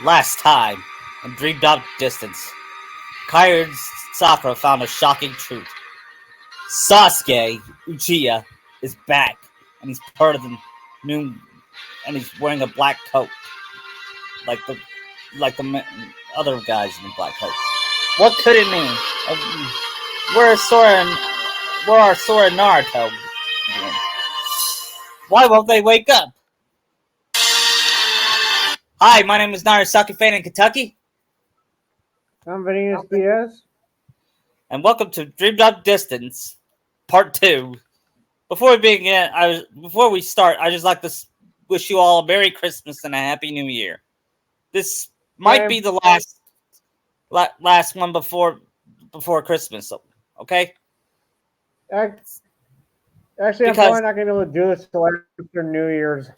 Last time, in Dreamed Up Distance, Kairi and Sakura found a shocking truth. Sasuke Uchiha is back, and he's part of the new, and he's wearing a black coat, like the other guys in the black coat. What could it mean? Where are Sora and Naruto? Why won't they wake up? Hi, my name is Naruto Fan in Kentucky. I'm Venus Diaz. And welcome to Dreamed Up Distance, Part 2. Before we start, I just like to wish you all a Merry Christmas and a Happy New Year. This might be the last one before Christmas, okay? Actually, I'm probably not going to be able to do this till after New Year's.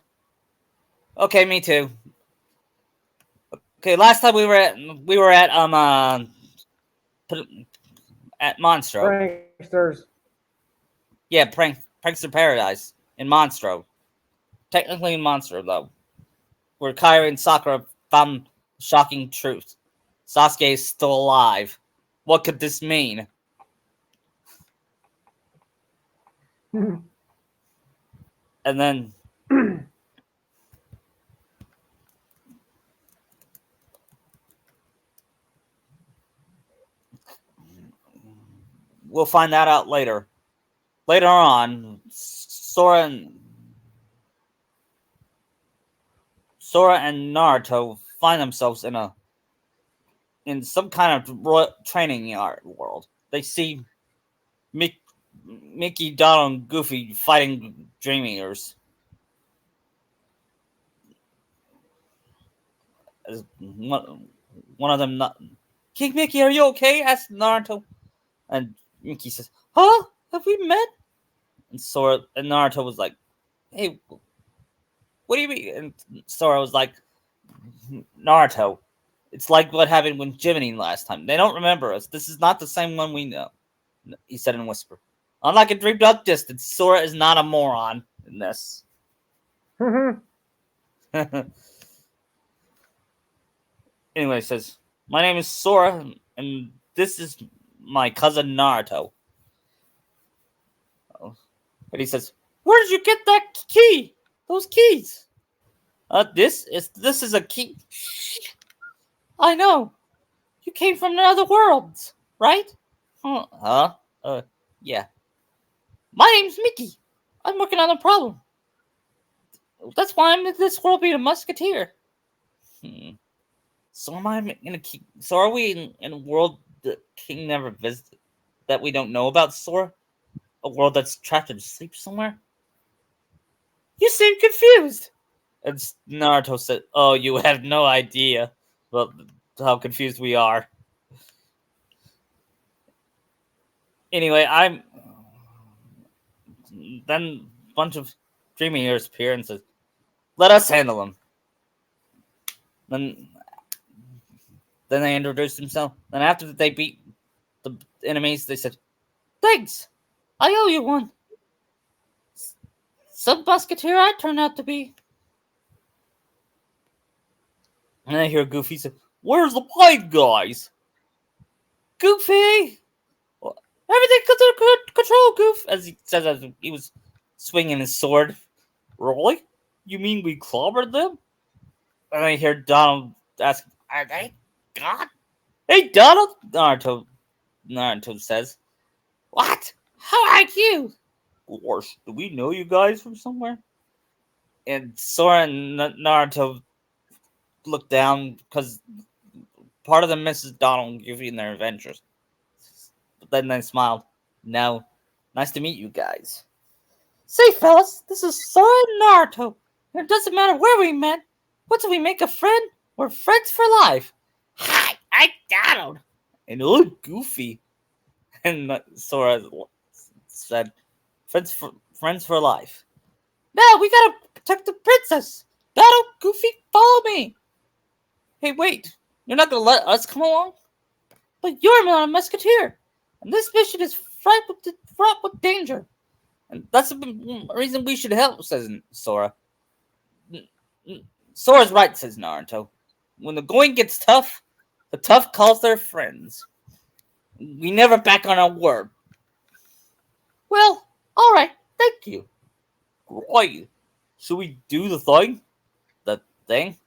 Okay, me too. Okay, last time we were at Monstro. Pranksters. Yeah, Prankster Paradise in Monstro. Technically in Monstro, though. Where Kairi and Sakura found shocking truth. Sasuke is still alive. What could this mean? And then... we'll find that out later. Later on, Sora and Naruto find themselves in some kind of training yard world. They see Mickey, Donald, and Goofy fighting Dream Eaters. One of them, King Mickey, are you okay? Asked Naruto. And Mickey says, "Huh? Have we met?" And Naruto was like, "Hey, what do you mean?" And Sora was like, "Naruto, it's like what happened with Jiminy last time. They don't remember us. This is not the same one we know," he said in a whisper. Unlike a Dreamed Up Distance, Sora is not a moron in this. Anyway, he says, "My name is Sora, and this is my cousin Naruto." And he says, "Where did you get that key? Those keys?" This is a key. I know. You came from another world, right? Yeah. My name's Mickey. I'm working on a problem. That's why I'm in this world being a musketeer. So am I in a king? So are we in a world that King never visited, that we don't know about, Sora? A world that's trapped in sleep somewhere? You seem confused. And Naruto said, "Oh, you have no idea about how confused we are." Anyway, then a bunch of Dream Eaters appear and says, "Let us handle them." Then they introduced themselves. Then after they beat the enemies, they said, "Thanks, I owe you one. Some musketeer I turned out to be." And I hear Goofy say, "Where's the white guys?" "Goofy! Everything under control, Goof," as he says as he was swinging his sword. "Really? You mean we clobbered them?" And I hear Donald ask, "Are they gone?" "Hey, Donald!" Naruto says. "What? How are you?" "Gosh, do we know you guys from somewhere?" And Sora and Naruto look down because part of them misses Donald and Goofy in their adventures. But then they smiled. "No, nice to meet you guys." "Say, fellas, this is Sora and Naruto. And it doesn't matter where we met. Once we make a friend, we're friends for life." "Hi, I'm Donald." "And look, Goofy." And Sora said, friends for life." "Now we gotta protect the princess. Donald, Goofy, follow me." "Hey, wait. You're not gonna let us come along?" "But you're not a musketeer. And this mission is fraught with danger. And that's the reason we should help," says Sora. "Sora's right," says Naruto. when the going gets tough, the tough calls their friends. We never back on our word. Well, all right, thank you. Right. Should we do the thing? The thing?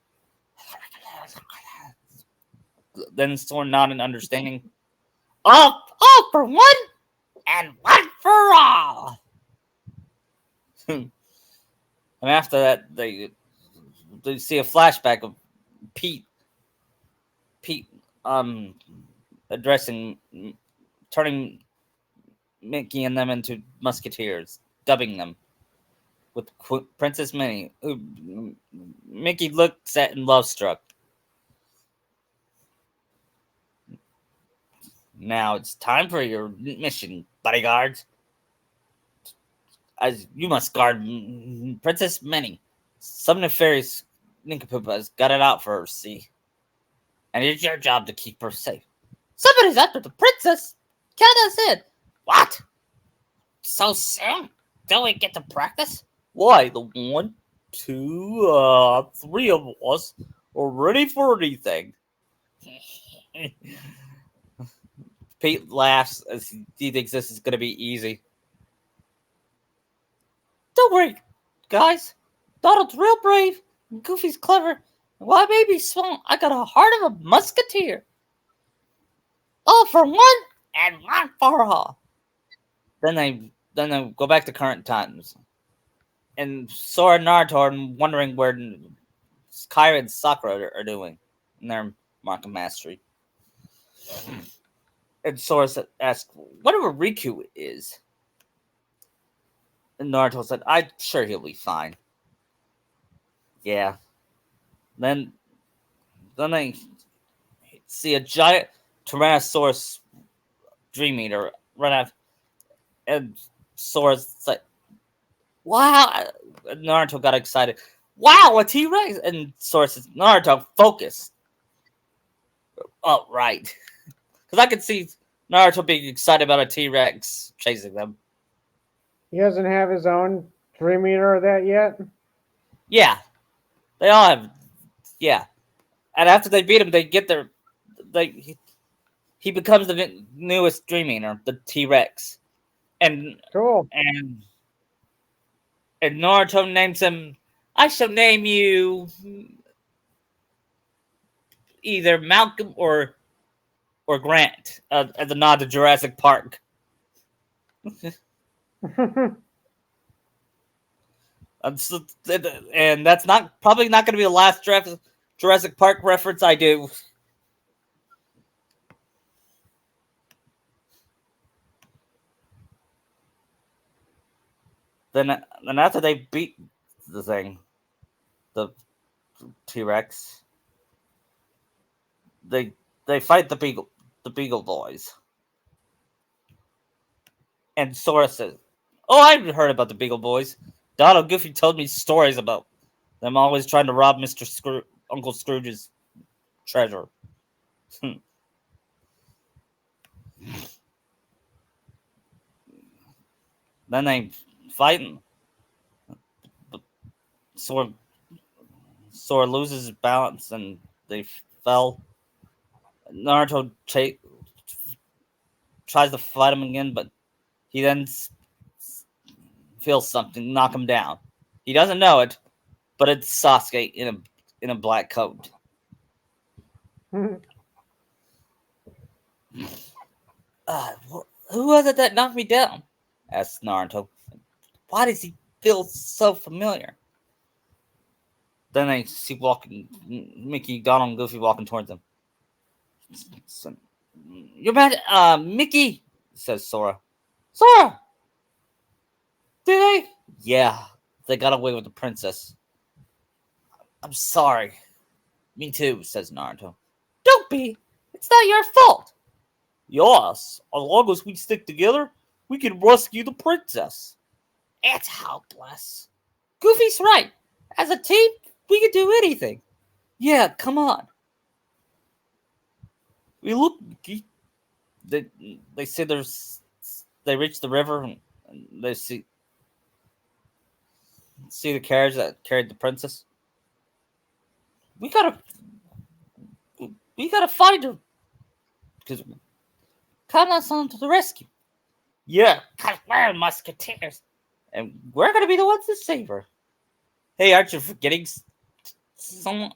Then Sora nodded, understanding. All for one, and one for all. And after that, they see a flashback of Pete, Pete, addressing, turning Mickey and them into musketeers, dubbing them with Princess Minnie, who Mickey looks at and love struck. Now it's time for your mission, bodyguards. As you must guard Princess Minnie. Some nefarious nincompoop has got it out for her, see? And it's your job to keep her safe. Somebody's after the princess! Count us in! What? So soon? Don't we get to practice? Why, the 1, 2, 3 of us are ready for anything. Pete laughs as he thinks this is going to be easy. Don't worry, guys. Donald's real brave, and Goofy's clever. And while I may be small, I got a heart of a musketeer. All for one, and one for all. Then they go back to current times. And Sora and Naruto are wondering where Kyra and Sakura are doing in their mark of mastery. And Sora asks, whatever Riku is. And Naruto said, I'm sure he'll be fine. Yeah. Then they see a giant Tyrannosaurus Dream Eater run out. And Sora's like, wow. And Naruto got excited. Wow, a T-Rex! And Sora says, Naruto, focus. Oh, right. Because I could see Naruto being excited about a T-Rex chasing them. He doesn't have his own 3-meter of that yet? Yeah. They all have. Yeah. And after they beat him, they get their. He becomes the newest Dream Eater, the T-Rex. And. Cool. And Naruto names him. I shall name you. Either Malcolm or Grant, as a nod to Jurassic Park. And that's probably not going to be the last Jurassic Park reference I do. Then after they beat the thing, the T-Rex, they fight the Beagle Boys. And Sora says, "Oh, I've heard about the Beagle Boys. Donald Goofy told me stories about them always trying to rob Uncle Scrooge's treasure." Then they fight. Sora loses his balance and they fell. Naruto tries to fight him again, but he then feels something knock him down. He doesn't know it, but it's Sasuke in a black coat. Who was it that knocked me down? Asked Naruto. Why does he feel so familiar? Then they see Mickey, Donald, and Goofy walking towards them. You're mad, Mickey, says Sora. Sora! Did they? Yeah, they got away with the princess. I'm sorry. Me too, says Naruto. Don't be. It's not your fault. Yes, as long as we stick together, we can rescue the princess. It's hopeless. Goofy's right. As a team, we can do anything. Yeah, come on. We look. They say they reach the river and they see the carriage that carried the princess. We gotta We gotta find her. Because count us on to the rescue. Yeah, because we're musketeers. And we're gonna be the ones to save her. Hey, aren't you forgetting someone?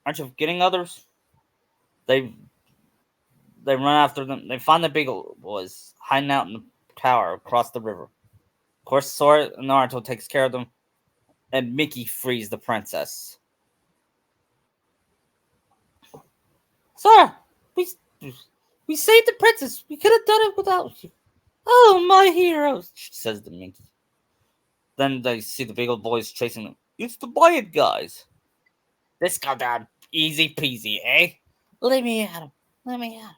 Aren't you forgetting others? They they run after them. They find the big boys hiding out in the tower across the river. Of course, Sora and Naruto takes care of them, and Mickey frees the princess. Sora, we we saved the princess. We could have done it without you. Oh, my heroes, she says to Mickey. Then they see the big old boys chasing them. It's the Blind guys. This go down easy peasy, eh? Let me at him. Let me at him.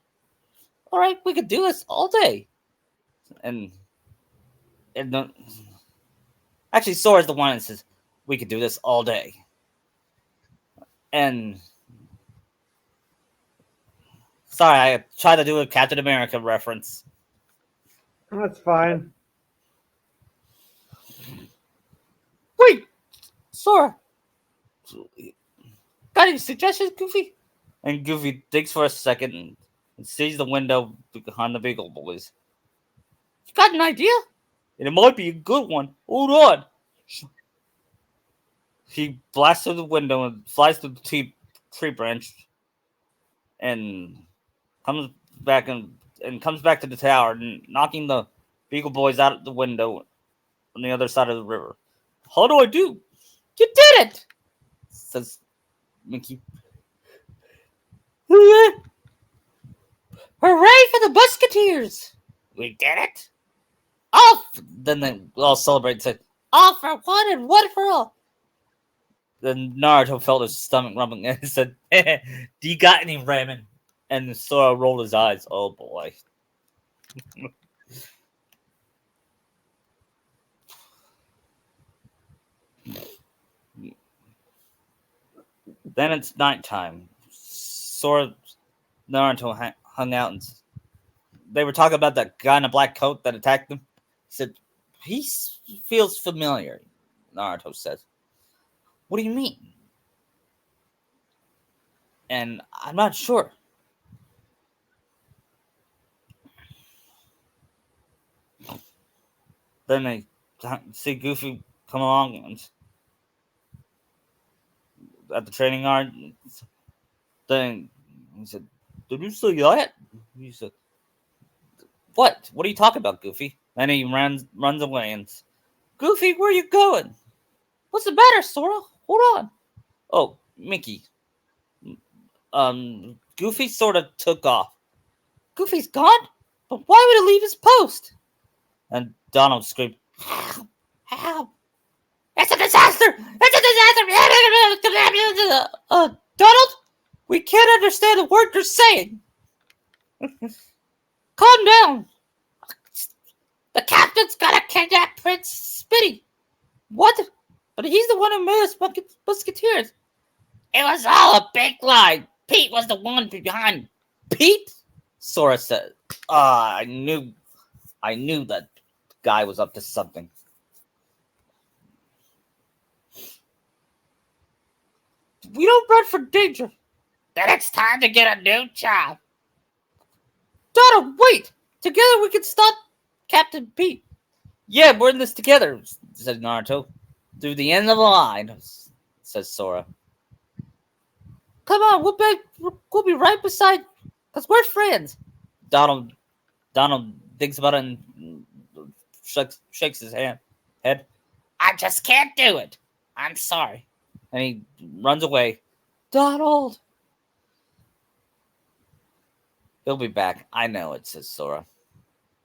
All right, we could do this all day. And the, actually, Sora's the one that says we could do this all day. And sorry, I tried to do a Captain America reference. That's fine. Wait, Sora, got any suggestions, Goofy? And Goofy thinks for a second and sees the window behind the big old boys. You got an idea? And it might be a good one. Hold on. He blasts through the window and flies through the tree branch and comes back and comes back to the tower, knocking the Beagle Boys out of the window on the other side of the river. How do I do? You did it! Says Mickey. Hooray for the Musketeers! We did it! All then they all celebrate and said, all for one and one for all. Then Naruto felt his stomach rumbling and said, do you got any ramen? And Sora rolled his eyes. Oh boy. Then it's nighttime. Sora, Naruto hung out and they were talking about that guy in a black coat that attacked them. He said, he feels familiar, Naruto says. What do you mean? And I'm not sure. Then they see Goofy come along at the training yard. Then he said, did you see that? He said, what? What are you talking about, Goofy? Then he runs away and Goofy, where are you going? What's the matter, Sora? Hold on. Oh, Mickey. Goofy sort of took off. Goofy's gone? But why would he leave his post? And Donald screamed, help! It's a disaster! It's a disaster! Donald? We can't understand a word you're saying. Calm down. The captain's gotta kidnap Prince Spitty. What? But he's the one who made us musketeers. It was all a big lie. Pete was the one behind. Pete? Sora said. I knew that guy was up to something. We don't run from danger. Then it's time to get a new job. Donald, wait! Together we can stop Captain Pete. Yeah, we're in this together, said Naruto. Through the end of the line, says Sora. Come on, we'll be right beside, because we're friends. Donald thinks about it and shakes his head. I just can't do it. I'm sorry. And he runs away. Donald! He'll be back. I know it, says Sora.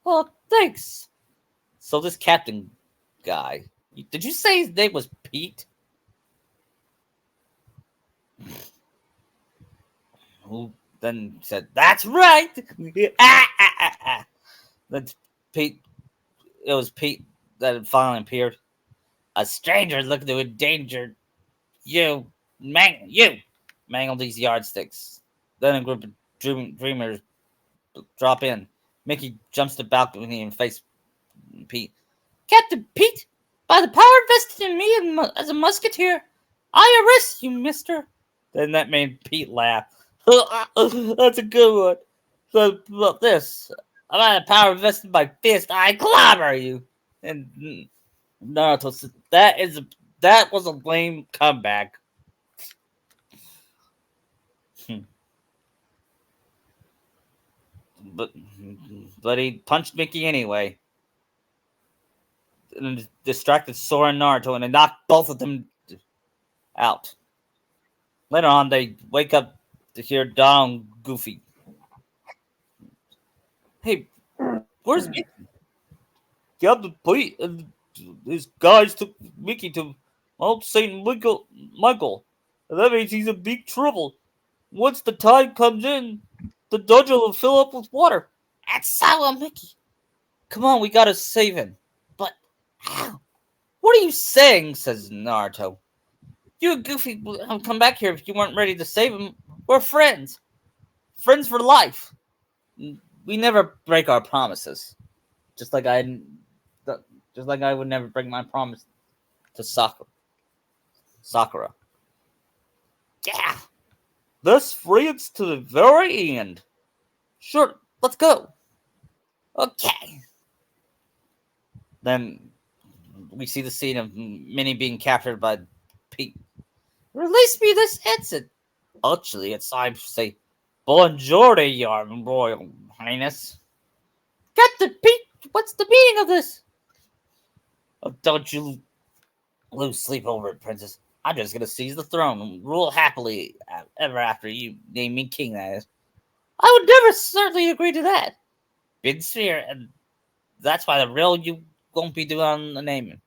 Oh, thanks. So this captain guy, did you say his name was Pete? Who then said, that's right. That's Pete. It was Pete that had finally appeared. A stranger looking to endanger you. Mangle these yardsticks. Then a group of dreamers drop in. Mickey jumps to the balcony and faces Pete. Captain Pete, by the power vested in me as a musketeer, I arrest you, mister. Then that made Pete laugh. That's a good one. So, look, this. I'm out of power invested in my fist. I clobber you. And Naruto said, that was a lame comeback. but but he punched Mickey anyway. And distracted Sora and Naruto, and it knocked both of them out. Later on, they wake up to hear Donald Goofy. Hey, where's Mickey? Captain Pete and his guys took Mickey to Mount St. Michael. And that means he's in big trouble. Once the tide comes in, the dungeon will fill up with water. That's so Mickey. Come on, we gotta save him. But how? What are you saying? Says Naruto. You and Goofy would come back here if you weren't ready to save him. We're friends. Friends for life. We never break our promises. Just like I would never break my promise to Sakura. Yeah. Thus friends to the very end. Sure, let's go. Okay. Then we see the scene of Minnie being captured by Pete. Release me this instant. Actually, it's time to say, Buongiorno, your royal highness. Captain Pete, what's the meaning of this? Oh, don't you lose sleep over it, princess. I'm just gonna seize the throne and rule happily ever after you name me king, that is. I would never certainly agree to that. Big sphere, and that's why the real you won't be doing on the naming.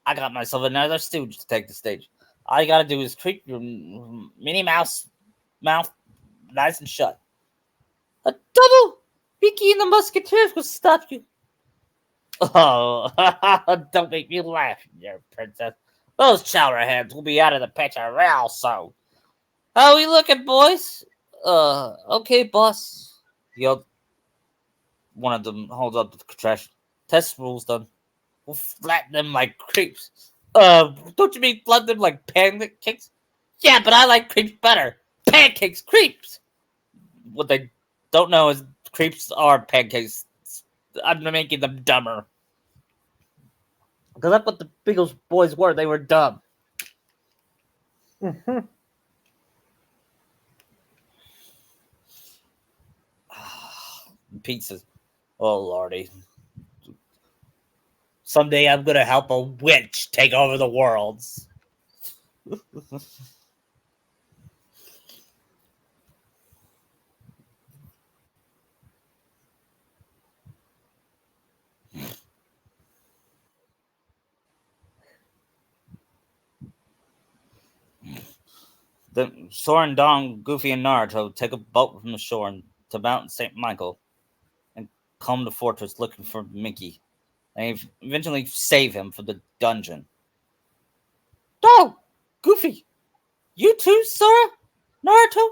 I got myself another stooge to take the stage. All you gotta do is creep your Minnie Mouse mouth nice and shut. A double Mickey and the Musketeers will stop you. Oh, don't make me laugh, dear princess. Those chowder heads will be out of the picture real soon. How we looking, boys? Okay, boss. Yelled one of them holds up the trash. Test rules done. We'll flatten them like creeps. Don't you mean flatten them like pancakes? Yeah, but I like creeps better. Pancakes, creeps. What they don't know is creeps are pancakes. I'm making them dumber. Because that's what the Beagles boys were. They were dumb. Pete says, oh, lordy. Someday I'm going to help a witch take over the worlds. Then Sora, Don, Goofy, and Naruto take a boat from the shore to Mount St. Michael and come to fortress looking for Mickey. They eventually save him from the dungeon. Oh, Goofy, you too, Sora? Naruto?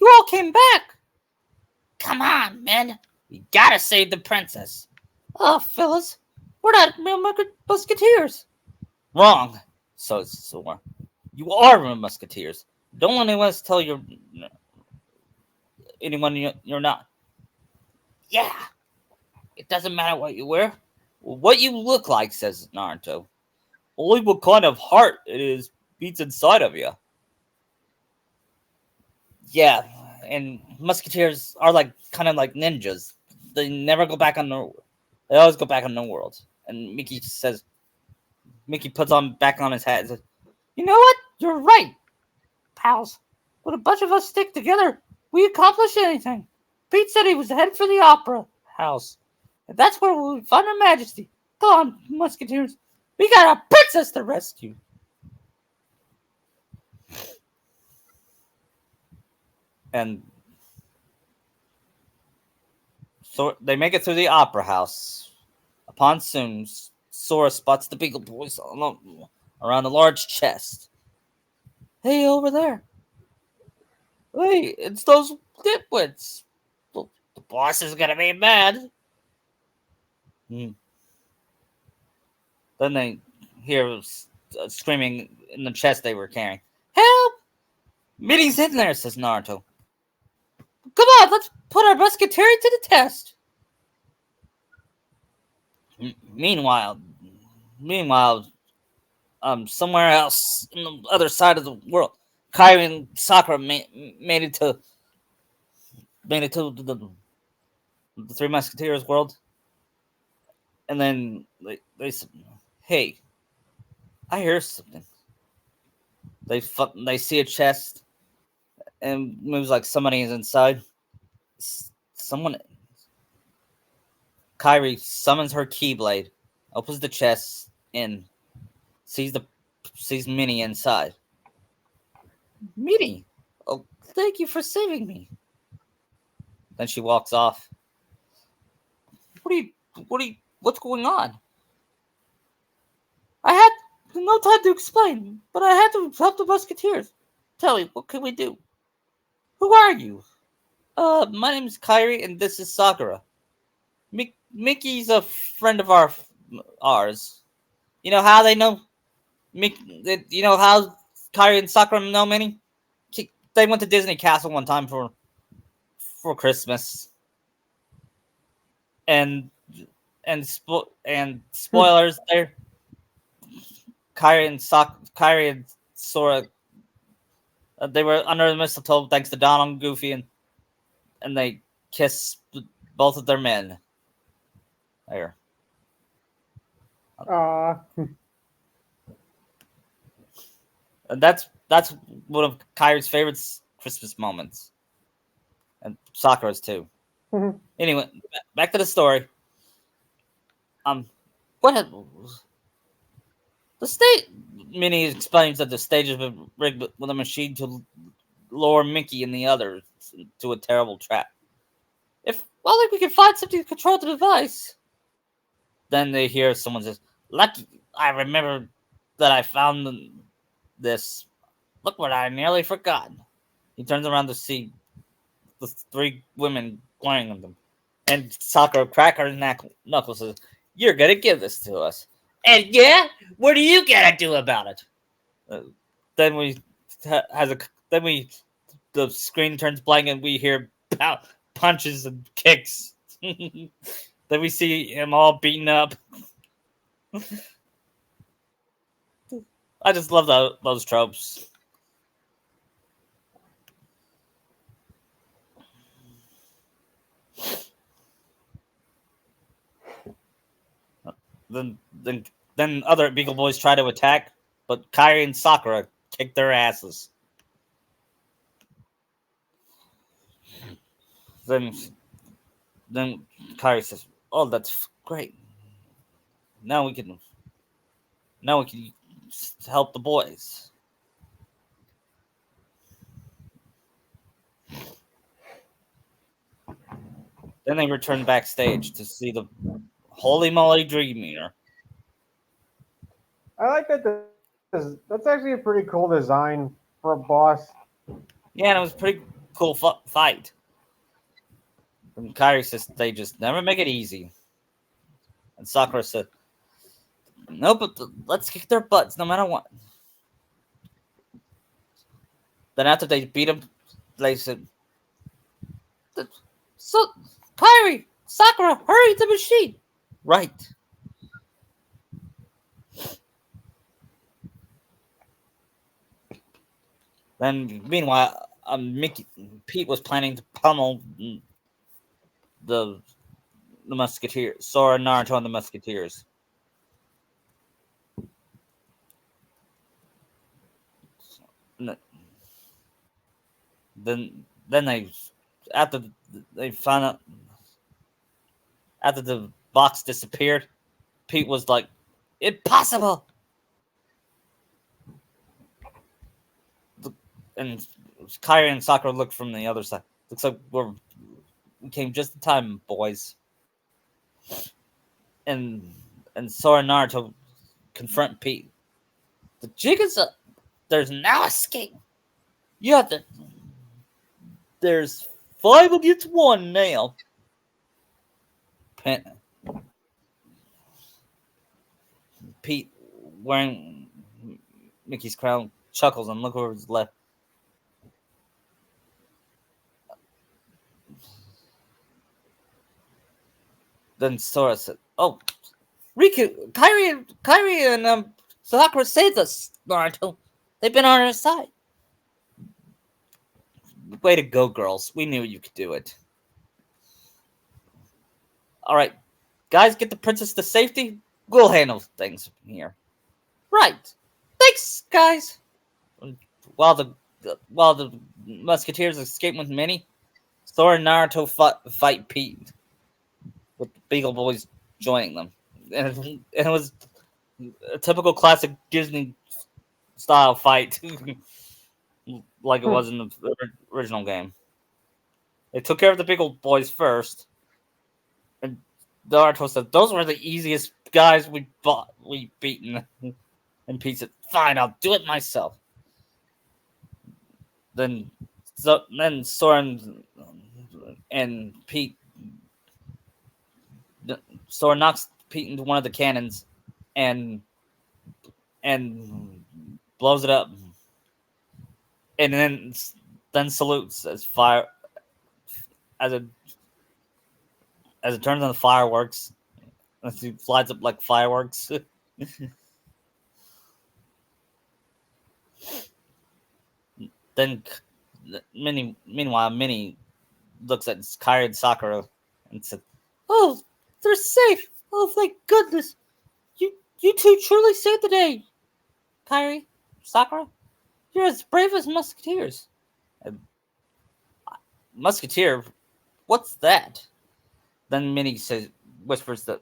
You all came back. Come on, men. We gotta save the princess. Oh, fellas, we're not real musketeers. Wrong, says Sora. You are real musketeers. Don't let anyone else tell anyone you're not. Yeah, it doesn't matter what you wear. What you look like, says Naruto. Only what kind of heart it is beats inside of you. Yeah, and musketeers are like kind of like ninjas. They never go back on the. They always go back on the world. And Mickey puts on back on his hat and says, "You know what? You're right, pals. When a bunch of us stick together, we accomplish anything." Pete said he was headed for the opera house, and that's where we'll find Her Majesty. Come on, musketeers. We got a princess to rescue. And so they make it through the opera house. Upon soon, Sora spots the Beagle Boys around a large chest. Hey, over there. Hey, it's those nitwits. The boss is gonna be mad. Hmm. Then they hear screaming in the chest they were carrying. Help! Meeting's in there, says Naruto. Come on, let's put our musketeer to the test. Meanwhile, meanwhile, somewhere else in the other side of the world, Kairi and Sakura made it to the Three Musketeers world, and then they said, "Hey, I hear something." They see a chest and moves like somebody is inside. Someone Kairi summons her Keyblade, opens the chest, and sees the sees Minnie inside. Minnie, oh, thank you for saving me. Then she walks off. What are you? What are you? What's going on? I had no time to explain, but I had to help the Musketeers. Tell me, what can we do? Who are you? My name's Kairi, and this is Sakura. Mickey's a friend of ours. You know how they know You know how Kairi and Sakura know Minnie? They went to Disney Castle one time for Christmas, and and spoilers there. Kairi and Sora, they were under the mistletoe thanks to Donald and Goofy, and they kiss both of their men. There, Aw. and that's one of Kairi's favorite Christmas moments, and Sakura's too. Anyway, back to the story. What had, the state? Minnie explains that the stage has been rigged with a machine to lure Mickey and the others to a terrible trap. If only we can find something to control the device. Then they hear someone says, "Lucky, I remember that I found this. Look what I nearly forgot." He turns around to see the three women glaring at them. And Sakura crack her knuckles says, "You're gonna give this to us." And yeah, what are you gonna do about it? Uh, then we has a then we the screen turns blank and we hear punches and kicks. Then we see him all beaten up. I just love those tropes. Then then then other Beagle Boys try to attack, but Kairi and Sakura kick their asses. Then then Kairi says, "Oh, that's great. Now we can now we can help the boys." Then they return backstage to see the Holy Moly Dream Eater. I like that. That's actually a pretty cool design for a boss. Yeah, and it was a pretty cool fight. And Kairi says they just never make it easy. And Sakura said, "No, but let's kick their butts no matter what." Then after they beat him, they said, "So, Kairi, Sakura, hurry the machine!" Right. Then, meanwhile, Pete was planning to pummel the the Musketeers, Sora, Naruto, and the Musketeers. Then after they found out after the box disappeared, Pete was like, "Impossible!" And Kairi and Sakura looked from the other side. Looks like we came just in time, boys. And Sora and Naruto confront Pete. The jig is up. There's now escape. You have to. There's 5 against 1 now. Pete, wearing Mickey's crown, chuckles and looks over his left. Then Sora said, "Oh, Riku, Kyrie, and Sakura saved us, Naruto. They've been on our side. Way to go, girls. We knew you could do it. All right, guys, get the princess to safety. We'll handle things from here." Right. Thanks, guys. While the musketeers escape with Minnie, Sora and Naruto fight Pete, with the Beagle Boys joining them. And it was a typical classic Disney style fight, like it was in the original game. They took care of the Beagle Boys first, and Naruto said, "Those were the easiest guys we beaten." And Pete said, "Fine, I'll do it myself." Then, then Soren and Pete, Soren knocks Pete into one of the cannons, and and blows it up, and then salutes as it as it turns on the fireworks. As he flies up like fireworks. Then, meanwhile, Minnie looks at Kairi and Sakura and said, "Oh, they're safe! Oh, thank goodness! You two truly saved the day, Kairi, Sakura. You're as brave as musketeers." And, Musketeer, what's that? Then Minnie whispers that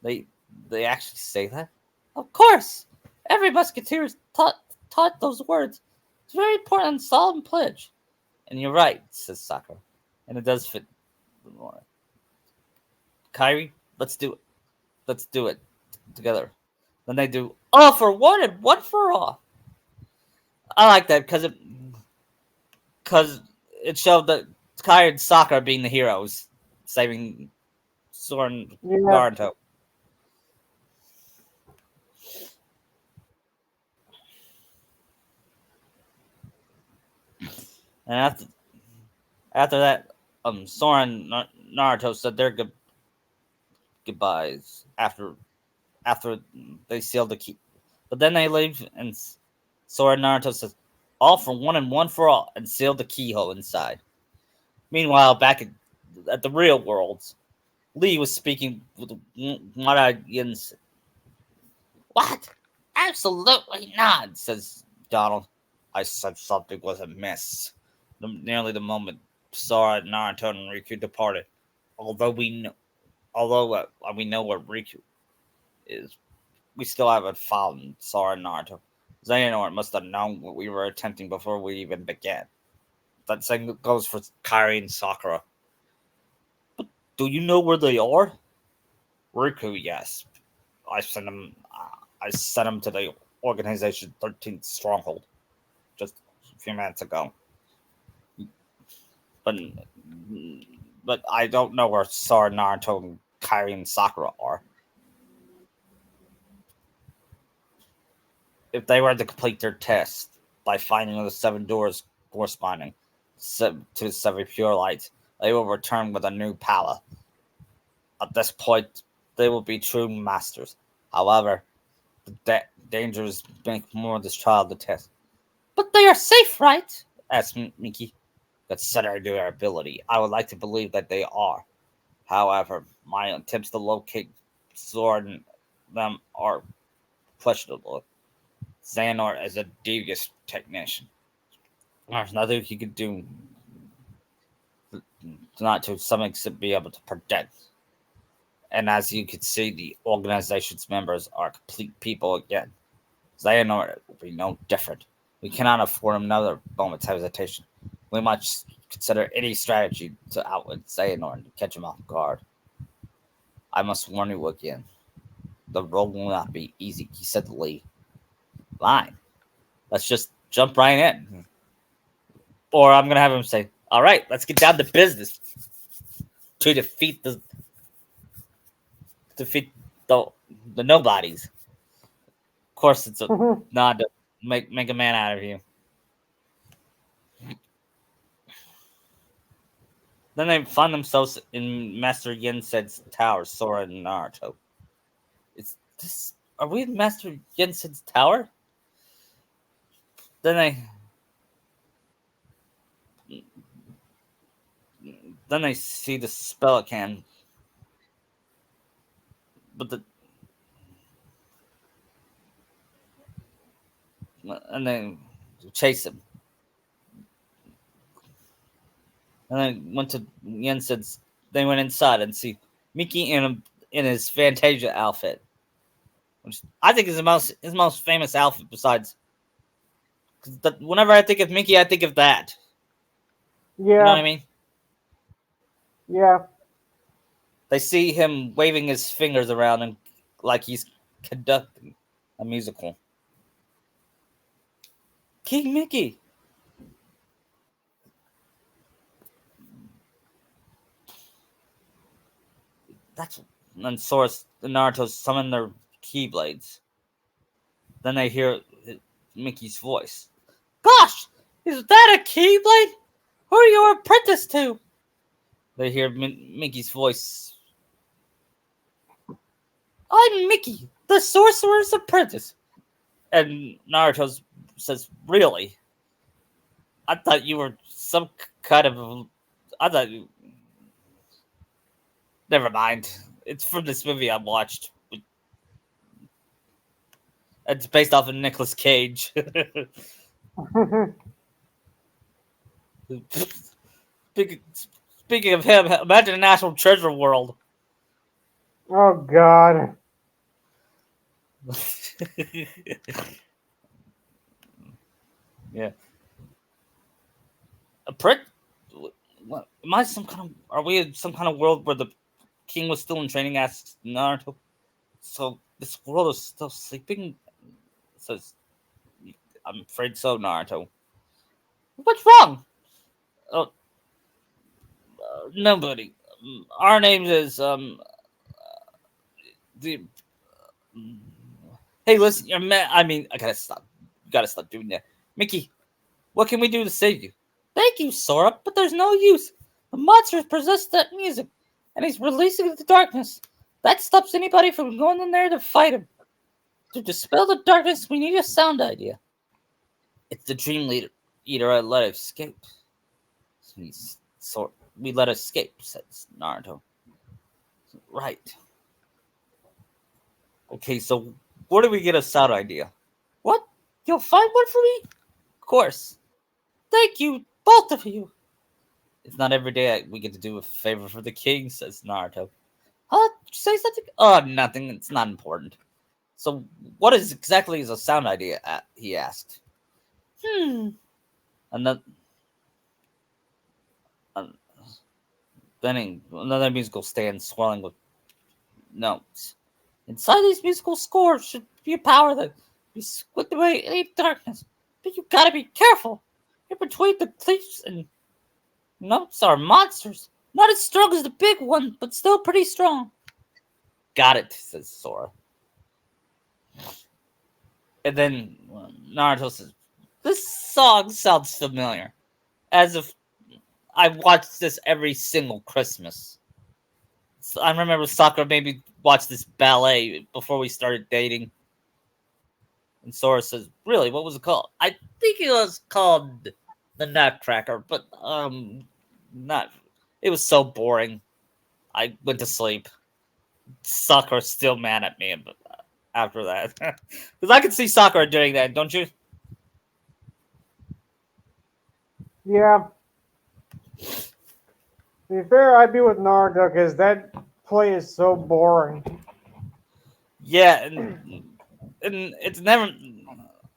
they they actually say that. Of course, every musketeer is taught those words. It's a very important and solemn pledge. And you're right, says Sakura, and it does fit. Kairi, let's do it. Let's do it together. Then they do all for one and one for all. I like that because it showed that Kairi and Sakura being the heroes, saving Sora and Yeah. Naruto. And after that, Sora and Naruto said their goodbyes after they sealed the key. But then they leave, and Sora and Naruto says, "All for one and one for all," and sealed the keyhole inside. Meanwhile, back at the real world, Lee was speaking with one-eyed Yin's. "What? Absolutely not," says Donald. "I said something was amiss." Nearly the moment Sora, Naruto, and Riku departed. Although we know where Riku is, we still haven't found Sora and Naruto. Xehanort must have known what we were attempting before we even began. That same goes for Kairi and Sakura. Do you know where they are? Riku, yes. I sent him. I sent him to the Organization 13th Stronghold just a few minutes ago. But I don't know where Sora, Naruto, Kairi, and Sakura are. If they were to complete their test by finding the seven doors corresponding to seven pure lights, they will return with a new power. At this point, they will be true masters. However, the dangers make more of this trial the test. But they are safe, right? Asked Miki. Considering their ability, I would like to believe that they are. However, my attempts to locate Sword and them are questionable. Xehanort is a devious technician. There's nothing he could do not to some extent be able to predict. And as you can see, the organization's members are complete people again. Xehanort will be no different. We cannot afford another moment's hesitation. We must consider any strategy to outwit Xehanort and catch him off guard. I must warn you again. The road will not be easy, he said to Lee. Fine. Let's just jump right in. Or I'm gonna have him say, "Alright, let's get down to business to defeat the the nobodies." Of course it's a nod to make a man out of you. Then they find themselves in Master Yensed's tower, Sora and Naruto. Is this? Are we in Master Yensed's tower? Then they see the spell can, but the and they chase him. And then went to Yensen's. They went inside and see Mickey in his Fantasia outfit, which I think is his most famous outfit. Besides, cause whenever I think of Mickey, I think of that. You know what I Yeah, mean? yeah. They see him waving his fingers around and like he's conducting a musical. King Mickey. That's when Source and Naruto summon their Keyblades. Then they hear Mickey's voice. Gosh, is that a Keyblade? Who are you apprenticed to? They hear Mickey's voice. I'm Mickey, the sorcerer's apprentice. And Naruto says, "Really? I thought you were some kind of. I thought you. Never mind. It's from this movie I watched. It's based off of Nicolas Cage." Speaking, speaking of him, imagine a National Treasure World. Oh God. Yeah. A prick. What, am I some kind of? Are we in some kind of world where the king was still in training? Asks Naruto. So this world is still sleeping. Says, I'm afraid so, Naruto. What's wrong? Oh, nobody. Our name is the. Hey, listen, you're mad. I mean, I gotta stop. You gotta stop doing that, Mickey. What can we do to save you? Thank you, Sora, but there's no use. The monster possessed that music, and he's releasing it to darkness. That stops anybody from going in there to fight him. To dispel the darkness, we need a sound idea. It's the dream leader eater I let escape. We let escape, says Naruto. Right. Okay, so where do we get a sound idea? What? You'll find one for me? Of course. Thank you, both of you. It's not every day we get to do a favor for the king, says Naruto. Huh? Did you say something? Oh, nothing. It's not important. So, what is exactly is a sound idea? He asked. Hmm. And then, uh, then another musical stand swelling with notes. Inside these musical scores should be a power that be squid away any darkness. But you gotta be careful. In between the cleats and notes are monsters. Not as strong as the big one, but still pretty strong. Got it, says Sora. And then Naruto says, "This song sounds familiar. As if I watched this every single Christmas." So I remember Sakura made me watch this ballet before we started dating. And Sora says, "Really? What was it called?" I think it was called The Nutcracker, but not. It was so boring. I went to sleep. Sakura's still mad at me after that, because I could see Sakura doing that, don't you? Yeah. To be fair, I'd be with Naruto because that play is so boring. Yeah, and it's never.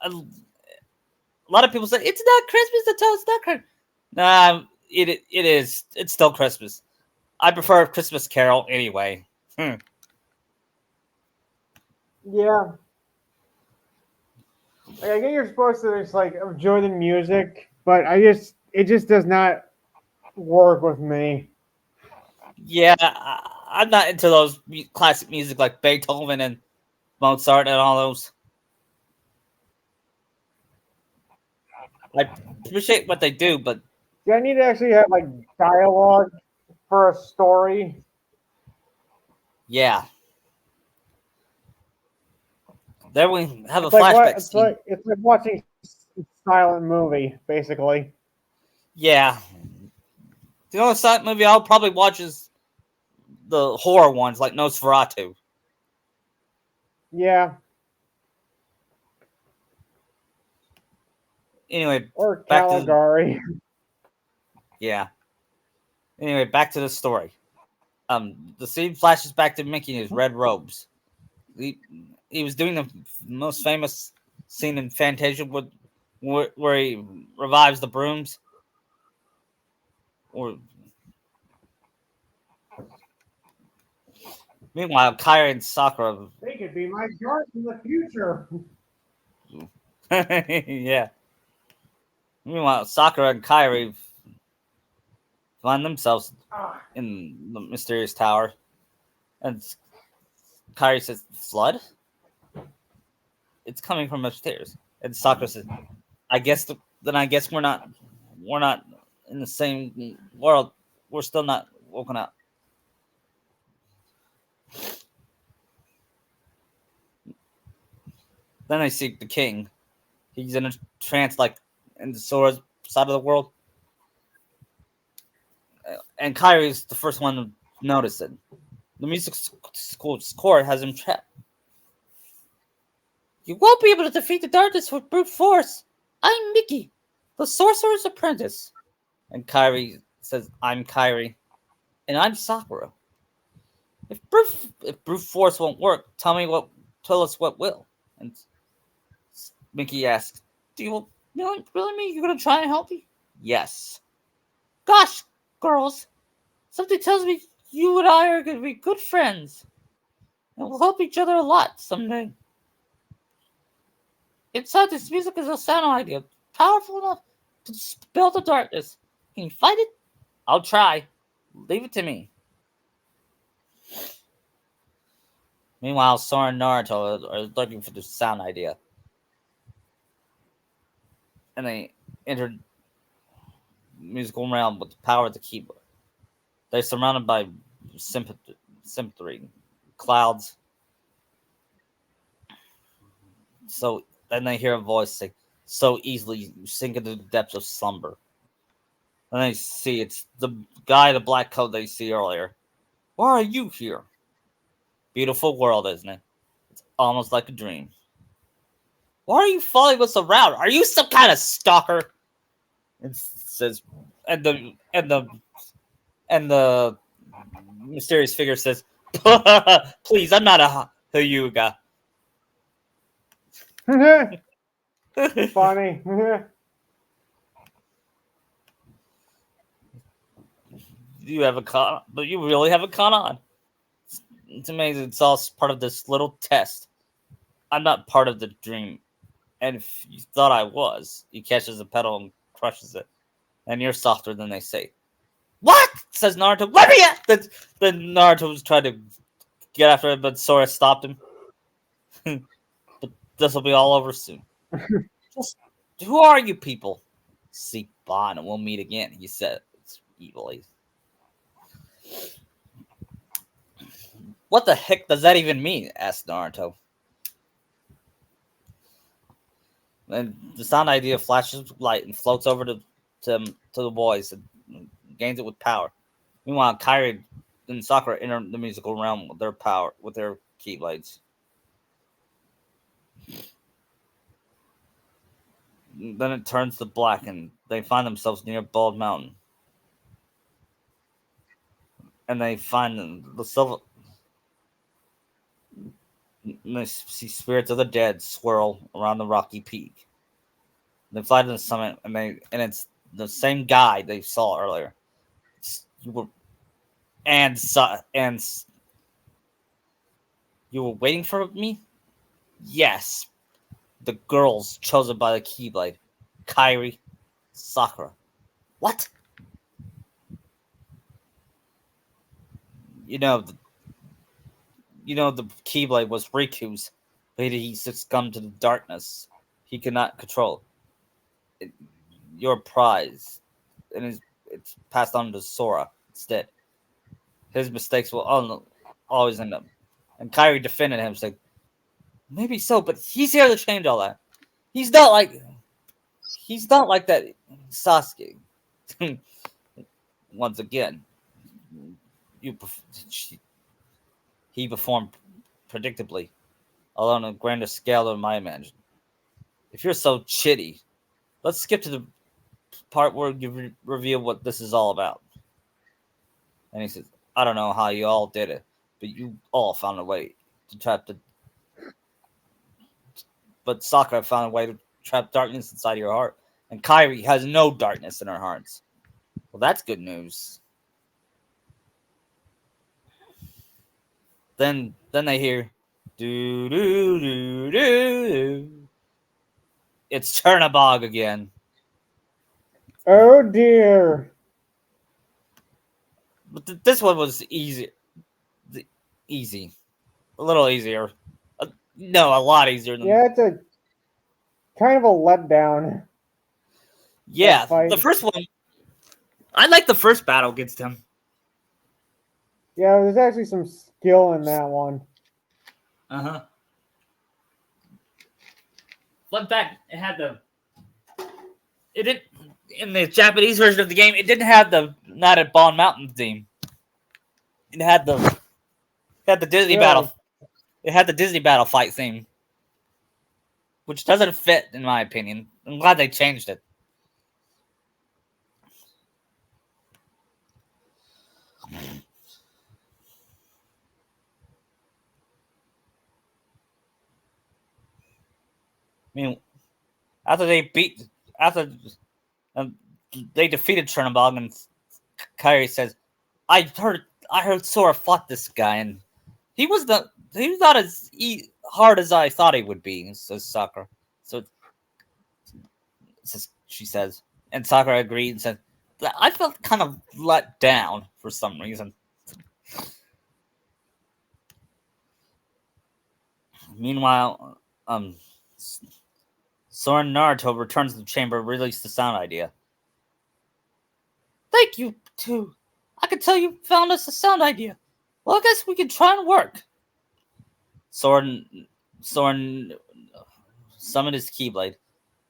A lot of people say it's not Christmas until it's not Christmas. Nah, it is. It's still Christmas. I prefer Christmas Carol anyway. Yeah. Like, I get you're supposed to just like enjoy the music, but it just does not work with me. Yeah, I'm not into those classic music like Beethoven and Mozart and all those. I appreciate what they do, but See, I need to actually have like dialogue. for a story. Yeah. Then we have a It's like what? flashback scene. It's like watching a silent movie, basically. Yeah. The only silent movie I'll probably watch is the horror ones like Nosferatu. Yeah, Anyway, or back to the, Caligari. yeah. Anyway, back to the story. The scene flashes back to Mickey in his red robes. He, he was doing the most famous scene in Fantasia where he revives the brooms. Or meanwhile, Kyra and Sakura. They could be my guards in the future. Yeah. Meanwhile, Sakura and Kyrie find themselves Ah, in the mysterious tower, and Kyrie says, "Flood? It's coming from upstairs." And Sakura says, "I guess then I guess we're not in the same world. We're still not woken up." Then I see the king. He's in a trance, like in the Sora's side of the world, and Kyrie's the first one to notice it. The music school score has him trapped. You won't be able to defeat the darkness with brute force. I'm Mickey, the sorcerer's apprentice. And Kyrie says, I'm Kyrie. And I'm Sakura. If brute force won't work, tell us what will. And Mickey asks, do you really mean you're gonna try and help me? Yes. Gosh, girls, something tells me you and I are gonna be good friends. And we'll help each other a lot someday. Inside this music is a sound idea, powerful enough to dispel the darkness. Can you find it? I'll try. Leave it to me. Meanwhile, Sora and Naruto are looking for the sound idea. And they enter the musical realm with the power of the keyboard. They're surrounded by sympathy, clouds. So then they hear a voice say, so easily you sink into the depths of slumber. And they see it's the guy in the black coat they see earlier. Why are you here? Beautiful world, isn't it? It's almost like a dream. Why are you following us around? Are you some kind of stalker? It says, and the mysterious figure says, "Please, I'm not a Hyuga." funny. You have a con, but you really have a con on. It's amazing. It's all part of this little test. I'm not part of the dream, and if you thought I was, he catches a pedal and crushes it, and you're softer than they say. What? Says Naruto. Let me at! Then Naruto was trying to get after it, but Sora stopped him. But this will be all over soon. Just who are you people? Sleep on and we'll meet again, he said evilly. What the heck does that even mean? Asked Naruto. And the sound idea flashes light and floats over to the boys and gains it with power. Meanwhile, Kairi and Sakura enter the musical realm with their power, with their keyblades. Then it turns to black, and they find themselves near Bald Mountain. And they find the silver. And they see spirits of the dead swirl around the rocky peak. They fly to the summit, and it's the same guy they saw earlier. You were and you were waiting for me. Yes, the girls chosen by the Keyblade, Kairi, Sakura. What? You know, the, the Keyblade was Riku's, but he succumbed to the darkness. He could not control it. Your prize, and it's passed on to Sora instead. his mistakes will always end up. And Kyrie defended him, saying, "Maybe so, but he's here to change all that. He's not like he's not like that Sasuke." Once again, you he performed predictably, although on a grander scale than I imagined. If you're so chitty, let's skip to the part where you reveal what this is all about. And he says, "I don't know how you all did it, but you all found a way to trap the. But Sakura found a way to trap darkness inside your heart, and Kairi has no darkness in her hearts. Well, that's good news." Then they hear, "Do do do do do." It's Chernabog again. Oh dear. But this one was easy, easy, a little easier. No, a lot easier than. Yeah, it's a kind of a letdown. Yeah, That fight. the first one. I like the first battle against him. Yeah, there's actually some skill in that one. Uh-huh. Fun fact: it had the. It didn't in the Japanese version of the game. It didn't have the not at Bond Mountain theme. It had the Disney Really. battle. It had the Disney battle fight theme, which doesn't fit in my opinion. I'm glad they changed it. I mean, after they beat after um, they defeated Chernobog, and Kyrie says, I heard Sora fought this guy, and he was not as hard as I thought he would be," says Sakura. So she says, and Sakura agreed and said, "I felt kind of let down for some reason." Meanwhile, Sora and Naruto returns to the chamber and release the sound idea. "Thank you, too. I can tell you found us a sound idea. Well, I guess we can try and work." Soren Soren summoned his Keyblade.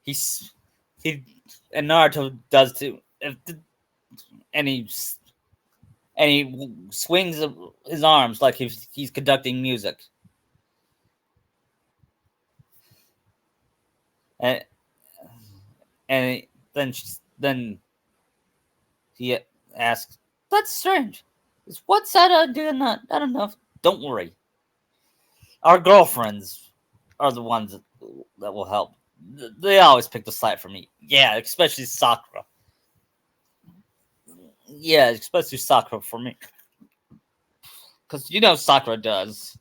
He's he and Naruto does too. And he swings his arms like he's conducting music. And and then he asks, "That's strange. Is one side idea not enough? Don't worry. Our girlfriends are the ones that will help. They always pick the slack for me. Yeah, especially Sakura. Yeah, especially Sakura for me. Because you know Sakura does."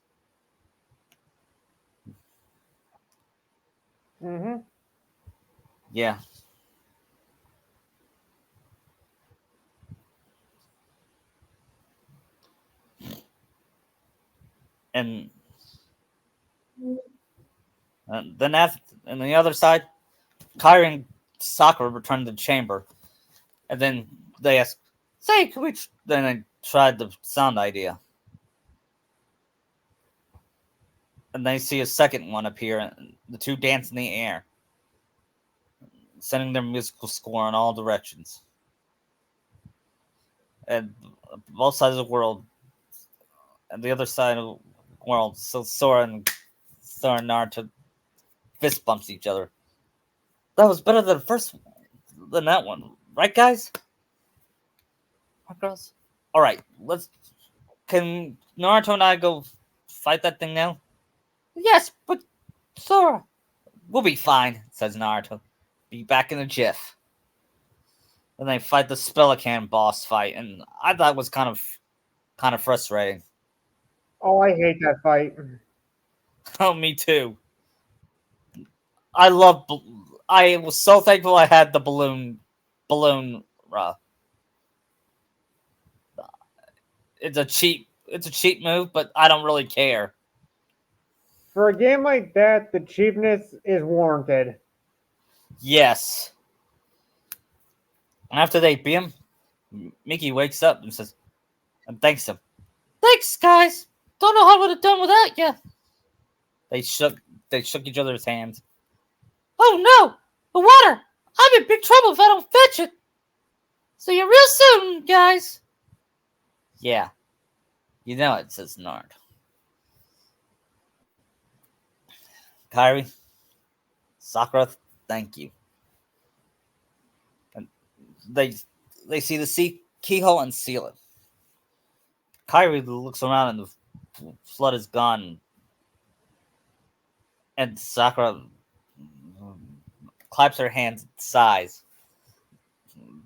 Mm-hmm. Yeah. And then after, on the other side, Kairi and Sakura return to the chamber. And then they ask, "Say, can we then they tried the sound idea. And they see a second one appear, and the two dance in the air, sending their musical score in all directions. And both sides of the world, and the other side of the world, so Sora and Naruto fist bumps each other. That was better than the first than that one, right, guys? Right, girls? All right, let's. Can Naruto and I go fight that thing now? Yes, but Sora, we'll be fine, says Naruto. Be back in a jiff. Then they fight the Spelican boss fight, and I thought it was kind of frustrating. Oh, I hate that fight. Oh, me too. I love. I was so thankful I had the balloon. It's a cheap move, but I don't really care. For a game like that, the cheapness is warranted. Yes. And after they beat him, Mickey wakes up and says, and thanks him. Thanks, guys. Don't know how I would have done without you. They shook. They shook each other's hands. Oh no! The water! I'm in big trouble if I don't fetch it. See you real soon, guys. Yeah, you know it, says Nard. Kyrie, Sakura, thank you. And they they see the keyhole and seal it. Kyrie looks around and the flood is gone, and Sakura claps her hands and sighs.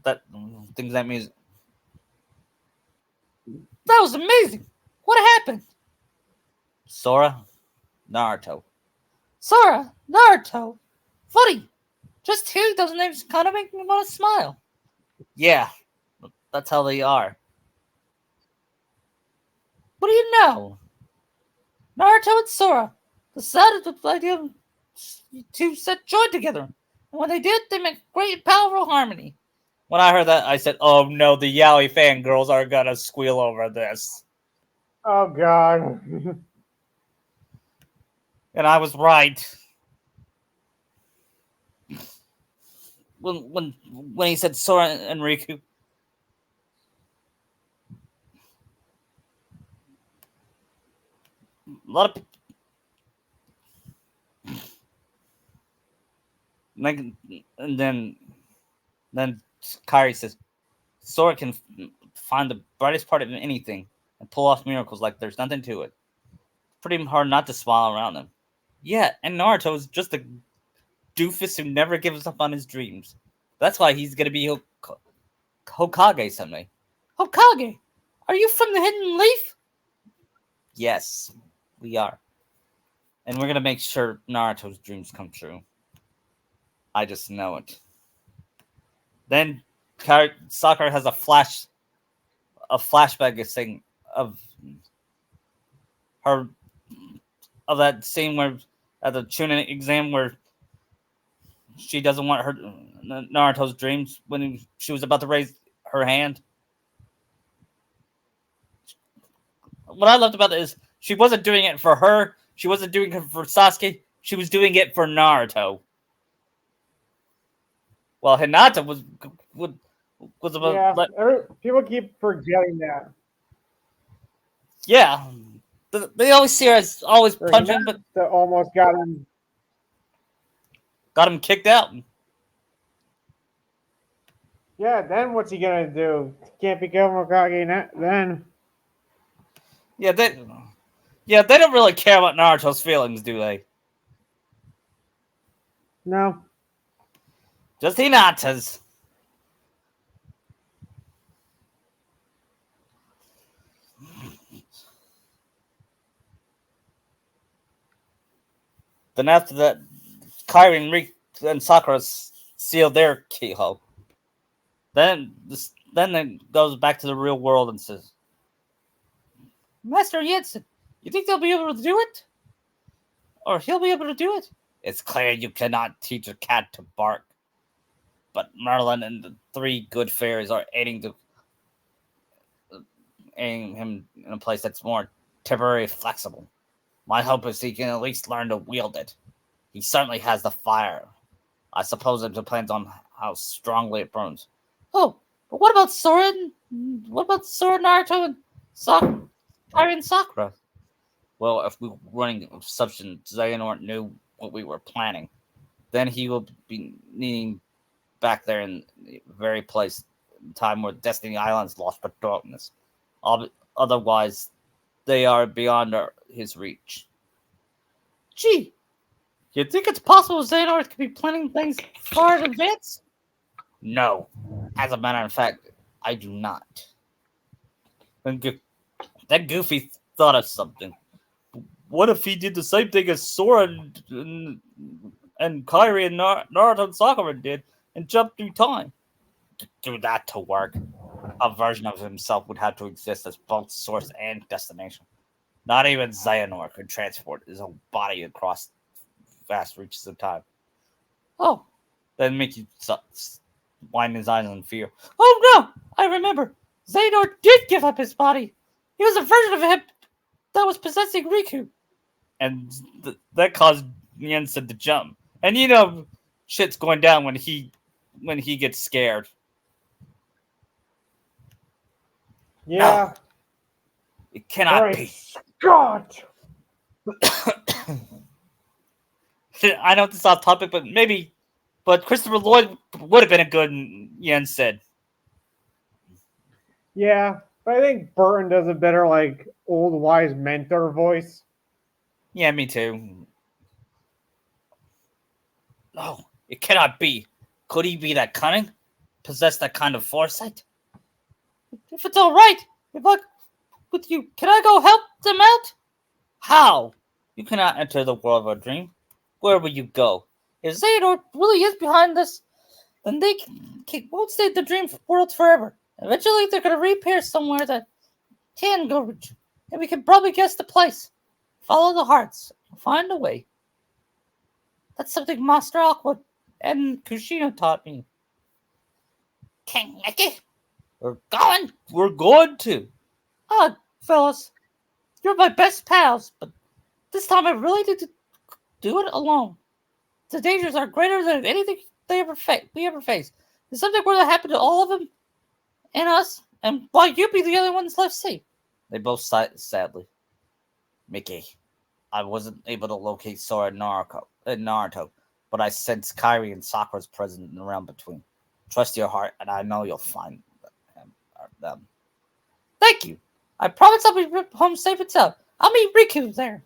That thinks that means that was amazing. What happened? Sora, Naruto. Sora, Naruto. Funny. Just hearing those names kind of make me want to smile. Yeah, that's how they are. What do you know? Naruto and Sora decided the idea of two set joined together. And when they did, they make great and powerful harmony. When I heard that, I said, oh no, the Yaoi fangirls are gonna squeal over this. Oh God. And I was right. When he said Sora and Riku, a lot of like, and then Kairi says Sora can find the brightest part of anything and pull off miracles like there's nothing to it. Pretty hard not to smile around him. Yeah, and Naruto is just a doofus who never gives up on his dreams. That's why he's gonna be Hokage someday. Hokage? Are you from the Hidden Leaf? Yes, we are. And we're gonna make sure Naruto's dreams come true. I just know it. Then Sakura has a flashback thing of her of that scene where at the Chunin exam where she doesn't want her Naruto's dreams when she was about to raise her hand. What I loved about it is she wasn't doing it for her. She wasn't doing it for Sasuke. She was doing it for Naruto. Well, Hinata was about. Yeah, people keep forgetting that. Yeah, they always see her as always punching, but almost got him kicked out. Yeah, then what's he gonna do? Can't become Hokage then. Yeah, they don't really care about Naruto's feelings, do they? No. Just Hinata's. Then after that, Kairi and Sakura seal their keyhole. Then it goes back to the real world and says, Master Jensen, you think they'll be able to do it? Or he'll be able to do it? It's clear you cannot teach a cat to bark. But Merlin and the three good fairies are aiding him in a place that's more temporary flexible. My hope is he can at least learn to wield it. He certainly has the fire. I suppose it depends on how strongly it burns. Oh, but what about Sora? What about Sora, Naruto, and Kairi and Sakura? Well, if we were running assumption Xehanort knew what we were planning, then he will be needing back there in the very place, time where Destiny Island's lost to darkness. Otherwise, they are beyond his reach. Gee, you think it's possible Xehanort could be planning things far in advance? No. As a matter of fact, I do not. That Goofy thought of something. What if he did the same thing as Sora and Kairi and Naruto and Sakura did and jumped through time? To do that to work, a version of himself would have to exist as both source and destination. Not even Xehanort could transport his own body across vast reaches of time. Oh, that makes you wind his eyes in fear. Oh no! I remember! Xehanort did give up his body! He was a version of him that was possessing Riku. And that caused Yensid to jump. And shit's going down when he gets scared. No, Yeah. it All cannot right, be. Scott. I know this is off topic, but maybe. But Christopher Lloyd would have been a good Yensid. Yeah, but I think Burton does a better like old wise mentor voice. Yeah, me too. No, it cannot be. Could he be that cunning? Possess that kind of foresight? If it's all right, if I with you, can I go help them out? How? You cannot enter the world of a dream. Where will you go? If Xehanort really is behind this, then they won't stay in the dream world forever. Eventually, they're going to reappear somewhere that can go reach, and we can probably guess the place. Follow the hearts. Find a way. That's something Master Aqua and Kushino taught me. King Mickey, we're going. We're going to. Ah, fellas, you're my best pals, but this time I really need to do it alone. The dangers are greater than anything we ever face. If something were to happen to all of them and us, and why you be the only ones left safe? They both sighed sadly. Mickey, I wasn't able to locate Sora and Naruto, but I sense Kairi and Sakura's present in the realm between. Trust your heart, and I know you'll find them. Thank you. I promise I'll be home safe and sound. I'll meet Riku there.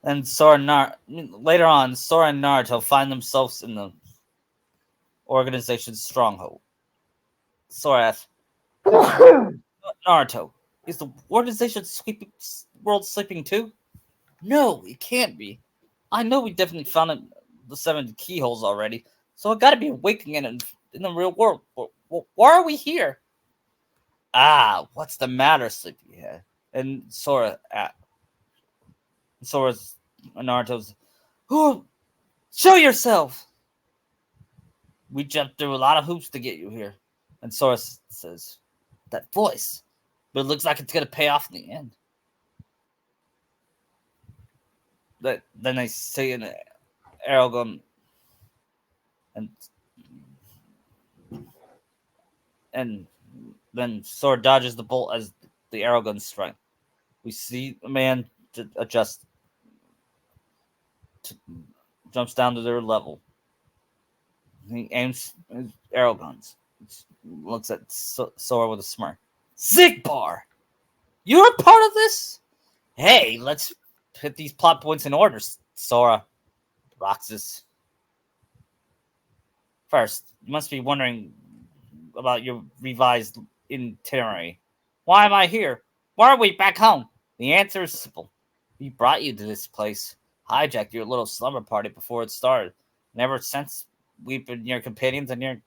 And later on, Sora and Naruto find themselves in the organization's stronghold. Sora asks, Naruto, is the organization world sleeping too? No, it can't be. I know we definitely found the seven keyholes already, so I gotta be awakening in the real world. Why are we here? Ah, what's the matter, sleepyhead? And Sora's Naruto's, who? Show yourself! We jumped through a lot of hoops to get you here. And Sora says, that voice. But it looks like it's going to pay off in the end. Then they see an arrow gun and and then Sora dodges the bolt as the arrow gun strikes. We see a man adjust, to, jumps down to their level. He aims his arrow guns. Looks at Sora with a smirk. Zigbar! You're a part of this? Hey, let's put these plot points in order, Sora. Roxas. First, you must be wondering about your revised itinerary. Why am I here? Why are we back home? The answer is simple. We brought you to this place, hijacked your little slumber party before it started, and ever since we've been your companions and your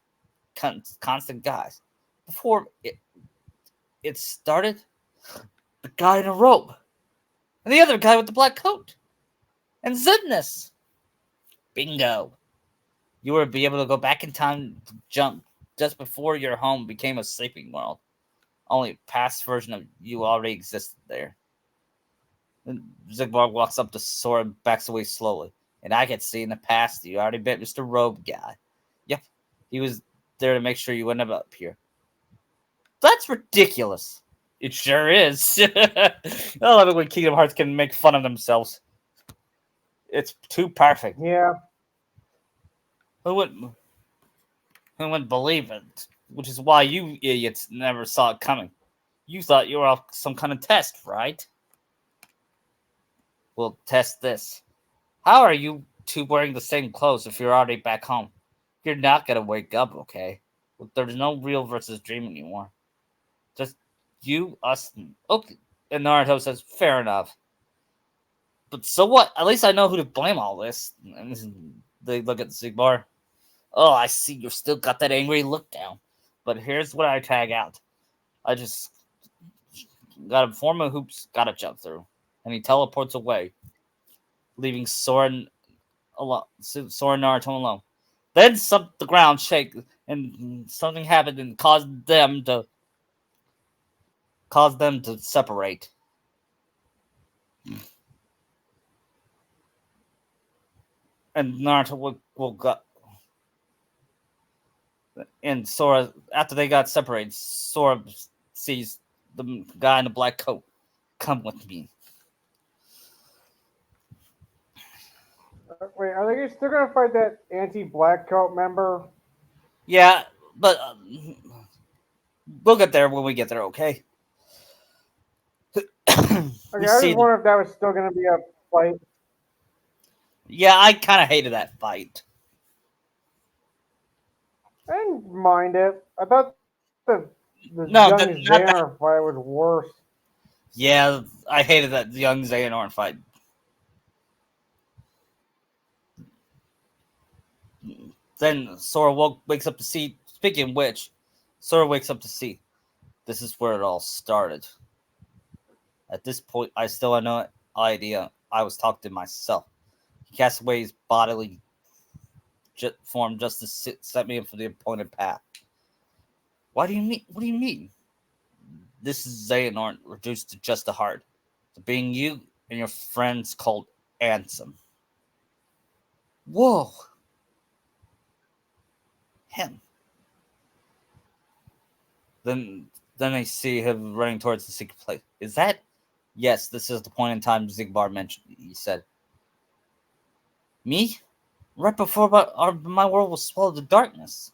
constant guys. Before it started, the guy in a robe, and the other guy with the black coat, and Zidness. Bingo. You will be able to go back in time to jump just before your home became a sleeping world. Only a past version of you already existed there. Then Zigbar walks up to Sora and backs away slowly. And I can see in the past you already bit Mr. Robe Guy. Yep, he was there to make sure you wouldn't end up here. That's ridiculous. It sure is. I love it when Kingdom Hearts can make fun of themselves. It's too perfect. Yeah. Who wouldn't believe it? Which is why you idiots never saw it coming. You thought you were off some kind of test, right? We'll test this. How are you two wearing the same clothes if you're already back home? You're not gonna wake up, okay? There's no real versus dream anymore. Just you, us, okay. And Naruto says, fair enough. But so what? At least I know who to blame all this. And they look at Zigbar. Oh, I see you still got that angry look down. But here's what I tag out. I just got a form of hoops, gotta jump through. And he teleports away, leaving Sora and Naruto alone. Then the ground shake and something happened and caused them to separate. And Naruto woke up, and Sora, after they got separated, Sora sees the guy in the black coat. Come with me. Wait, are they still gonna fight that anti-black coat member? Yeah, but we'll get there when we get there. Okay. Okay, We I just see. wonder if that was still gonna be a fight. Yeah, I kind of hated that fight. I didn't mind it. I thought the young No, not Xander that. fight was worse. Yeah, I hated that young Xehanort fight. Then Sora wakes up to see. Speaking of which, Sora wakes up to see. This is where it all started. At this point, I still had no idea I was talking to myself. He cast away his bodily form just to set me up for the appointed path. Why do you mean? What do you mean? This is Xehanort reduced to just a heart, to being you and your friends called Ansem. Whoa, him. Then I see him running towards the secret place. Is that? Yes, this is the point in time Zigbar mentioned. He said, "Me? Right before my world was swallowed in darkness.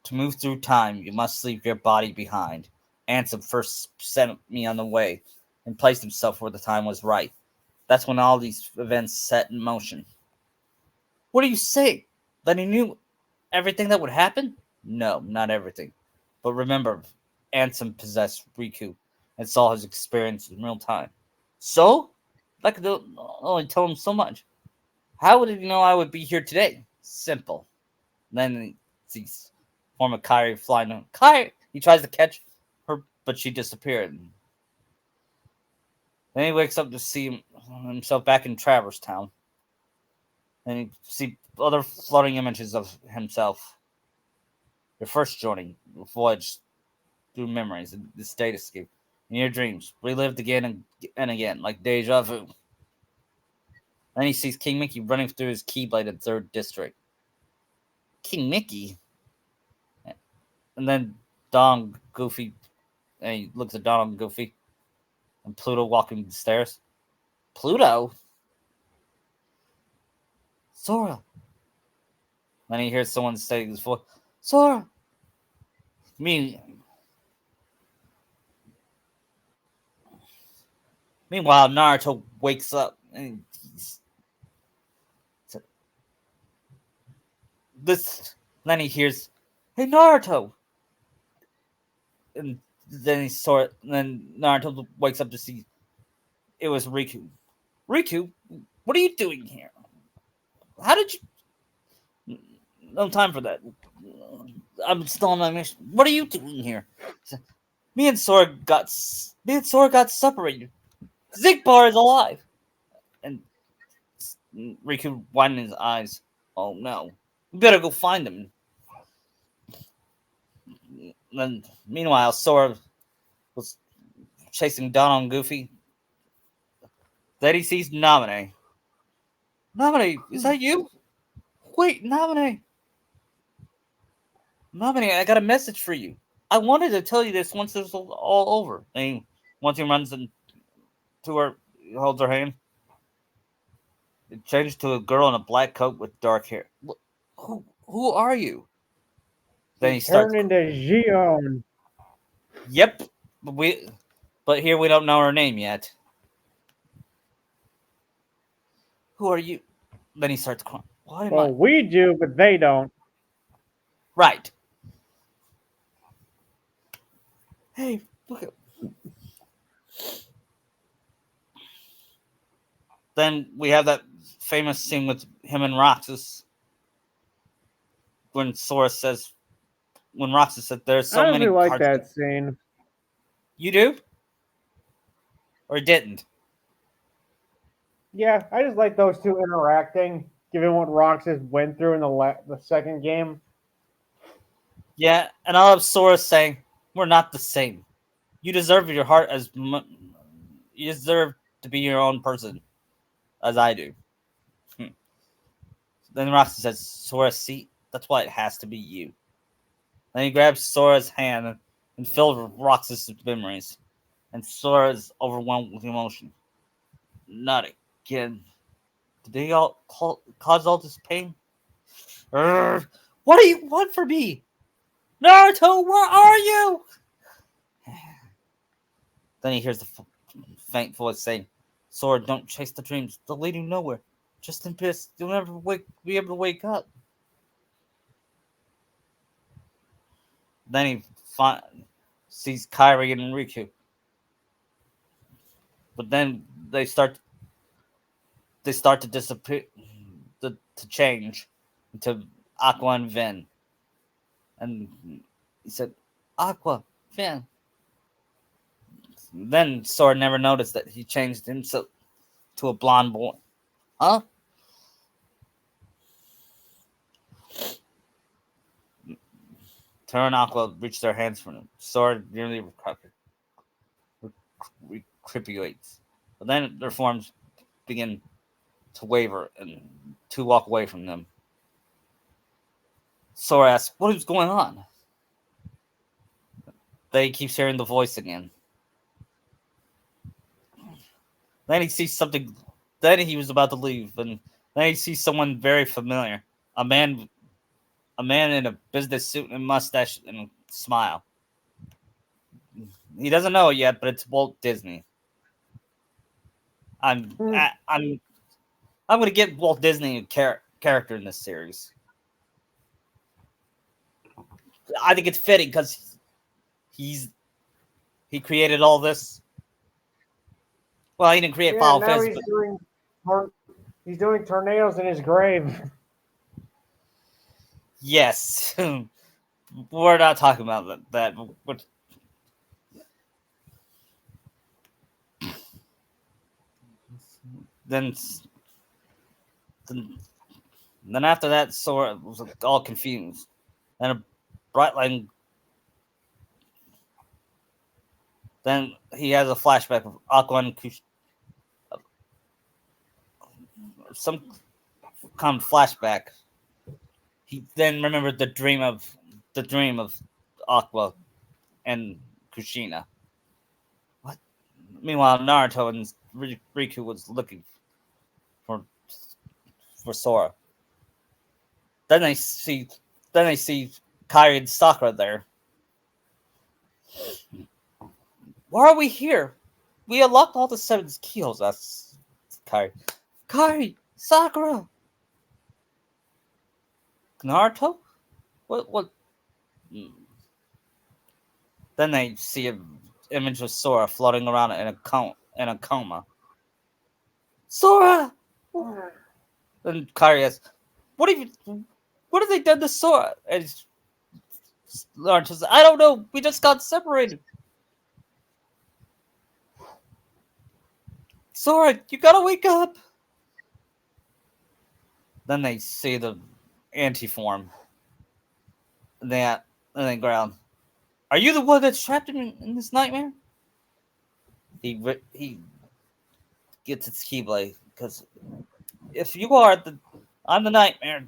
To move through time, you must leave your body behind. Ansem first sent me on the way and placed himself where the time was right. That's when all these events set in motion." What do you say? That he knew everything that would happen? No, not everything. But remember, Ansem possessed Riku and saw his experience in real time. So? That could only tell him so much. How would he know I would be here today? Simple. Then he sees form of Kairi flying. Kairi! He tries to catch her, but she disappeared. Then he wakes up to see himself back in Traverse Town. And you see other floating images of himself. Your first journey, voyage through memories, and the state escape. In your dreams, relived again and again, like deja vu. Then he sees King Mickey running through his Keyblade in 3rd District. King Mickey? And then Don Goofy, and he looks at Donald and Goofy, and Pluto walking the stairs. Pluto? Sora. Then he hears someone say his voice, Sora! Me, Meanwhile, Naruto wakes up and he's this. Then he hears, "Hey Naruto!" And then Naruto wakes up to see it was Riku. Riku, what are you doing here? How did you? No time for that. I'm still on my mission. What are you doing here? Me and Sora got separated. Zigbar is alive. And Riku widened his eyes. Oh no. We better go find him. Then, meanwhile, Sora was chasing Donald and Goofy. Then he sees Naminé. Naminé, is that you? Wait, Naminé. Naminé, I got a message for you. I wanted to tell you this once this was all over. And once he runs into her, he holds her hand. It changes to a girl in a black coat with dark hair. Who are you? Then He he starts. turned into Gion. Yep, but here we don't know her name yet. Who are you? Then he starts crying. Why am I? Well, we do, but they don't. Right. Hey, look at. Then we have that famous scene with him and Roxas when Sora says, when Roxas said, "There's I so honestly many like parts." that scene. You do or didn't? Yeah, I just like those two interacting. given what Roxas went through in the second game. Yeah, and I love Sora saying, "We're not the same. You deserve your heart you deserve to be your own person as I do." Then Roxy says, "Sora, see, that's why it has to be you." Then he grabs Sora's hand and fills with Roxas' memories, and Sora is overwhelmed with emotion. Not again. Did they all cause all this pain? Urgh. What do you want from me? Naruto, where are you? Then he hears the faint voice saying, Sora, don't chase the dreams. They'll lead you nowhere. Just in piss, you'll never be able to wake up. Then he sees Kairi and Riku. But then they start to disappear, to change into Aqua and Vin. And he said, Aqua, Vin. Then Sora never noticed that he changed himself to a blonde boy. Huh? Terra and Aqua reach their hands for him. Sora nearly recuperates. But then their forms begin to waver and to walk away from them. Sora asks, what is going on? Then he keeps hearing the voice again. Then he sees something. Then he was about to leave, and then he sees someone very familiar. A man, a man in a business suit and mustache and a smile. He doesn't know it yet, but it's Walt Disney. I'm, Hmm. I, I'm, I'm gonna get Walt Disney a character in this series. I think it's fitting because he's he created all this. Well, he didn't create Yeah, Final now Fantasy, but he's doing tornadoes in his grave. yes, we're not talking about that. But then, then, then after that, Sora was all confused. Then a bright line. Then he has a flashback of Aqua and some kind of flashback. He then remembered the dream of Aqua and Kushina. What? Meanwhile, Naruto and Riku was looking for for Sora. Then they see then they see Kairi and Sakura there. Why are we here? We unlocked all the seven keys. That's Kairi. Kairi, Sakura, Naruto. What? Then they see an image of Sora floating around in a coma. Sora. Then Kairi asks, "What have you? What have they done to Sora?" And Naruto says, "I don't know. We just got separated." Sora, you gotta wake up. Then they see the anti-form. That and they ground. Are you the one that's trapped in this nightmare? He gets its keyblade because if you are I'm the nightmare,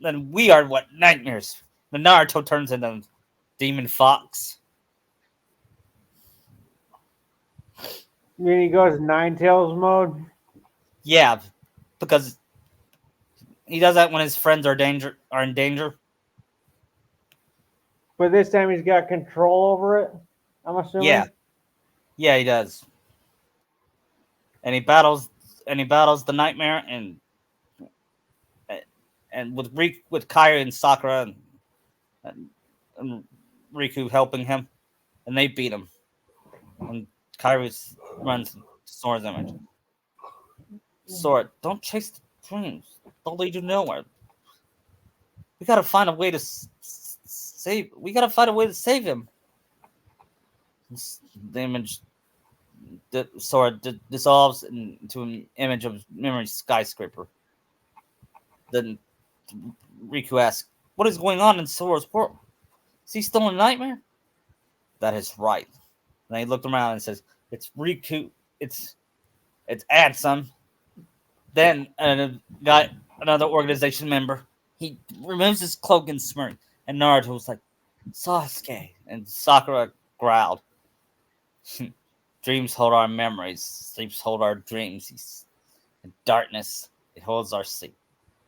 then we are what nightmares. The Naruto turns into Demon Fox. Then he goes Nine Tails mode. Yeah, because he does that when his friends are in danger. But this time he's got control over it. I'm Yeah, assuming. yeah, he does. And he battles the nightmare and with Kairi and Sakura and, and Riku helping him, and they beat him. And Kairi runs Sora's image. Sora, don't chase the dreams. They'll lead you nowhere. We gotta find a way to save. We gotta find a way to save him. The image Sora dissolves into an image of memory skyscraper. Then Riku asks, "What is going on in Sora's world? Is he still in a nightmare?" That is right. And he looked around and says, "It's Riku. It's Ansem." Then got another organization member. He removes his cloak and smirk, and Naruto was like, "Sasuke," and Sakura growled, "Dreams hold our memories, sleeps hold our dreams. In darkness, it holds our sleep.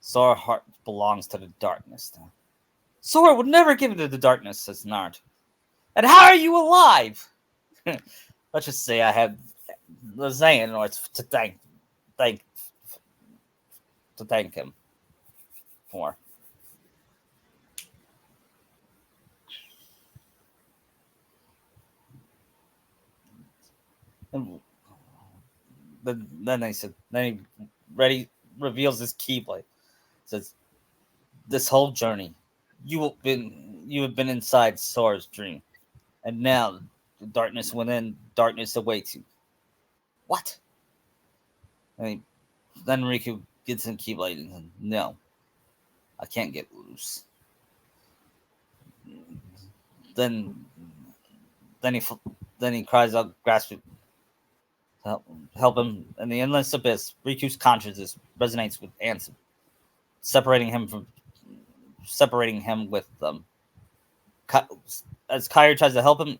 Sora's heart belongs to the darkness now." "Sora would never give it to the darkness," says Naruto. "And how are you alive?" Let's just say I have the Xehanorts thank to thank him for. And then they said, then he reveals his keyblade. Says, "This whole journey, you have been inside Sora's dream, and now the darkness within, darkness awaits you." What? And then Riku gets in keyblade and says, "No, I can't get loose." Then then he then he cries out, grasping help him in the endless abyss. Riku's consciousness resonates with Ansem, separating him with them. As Kairi tries to help him,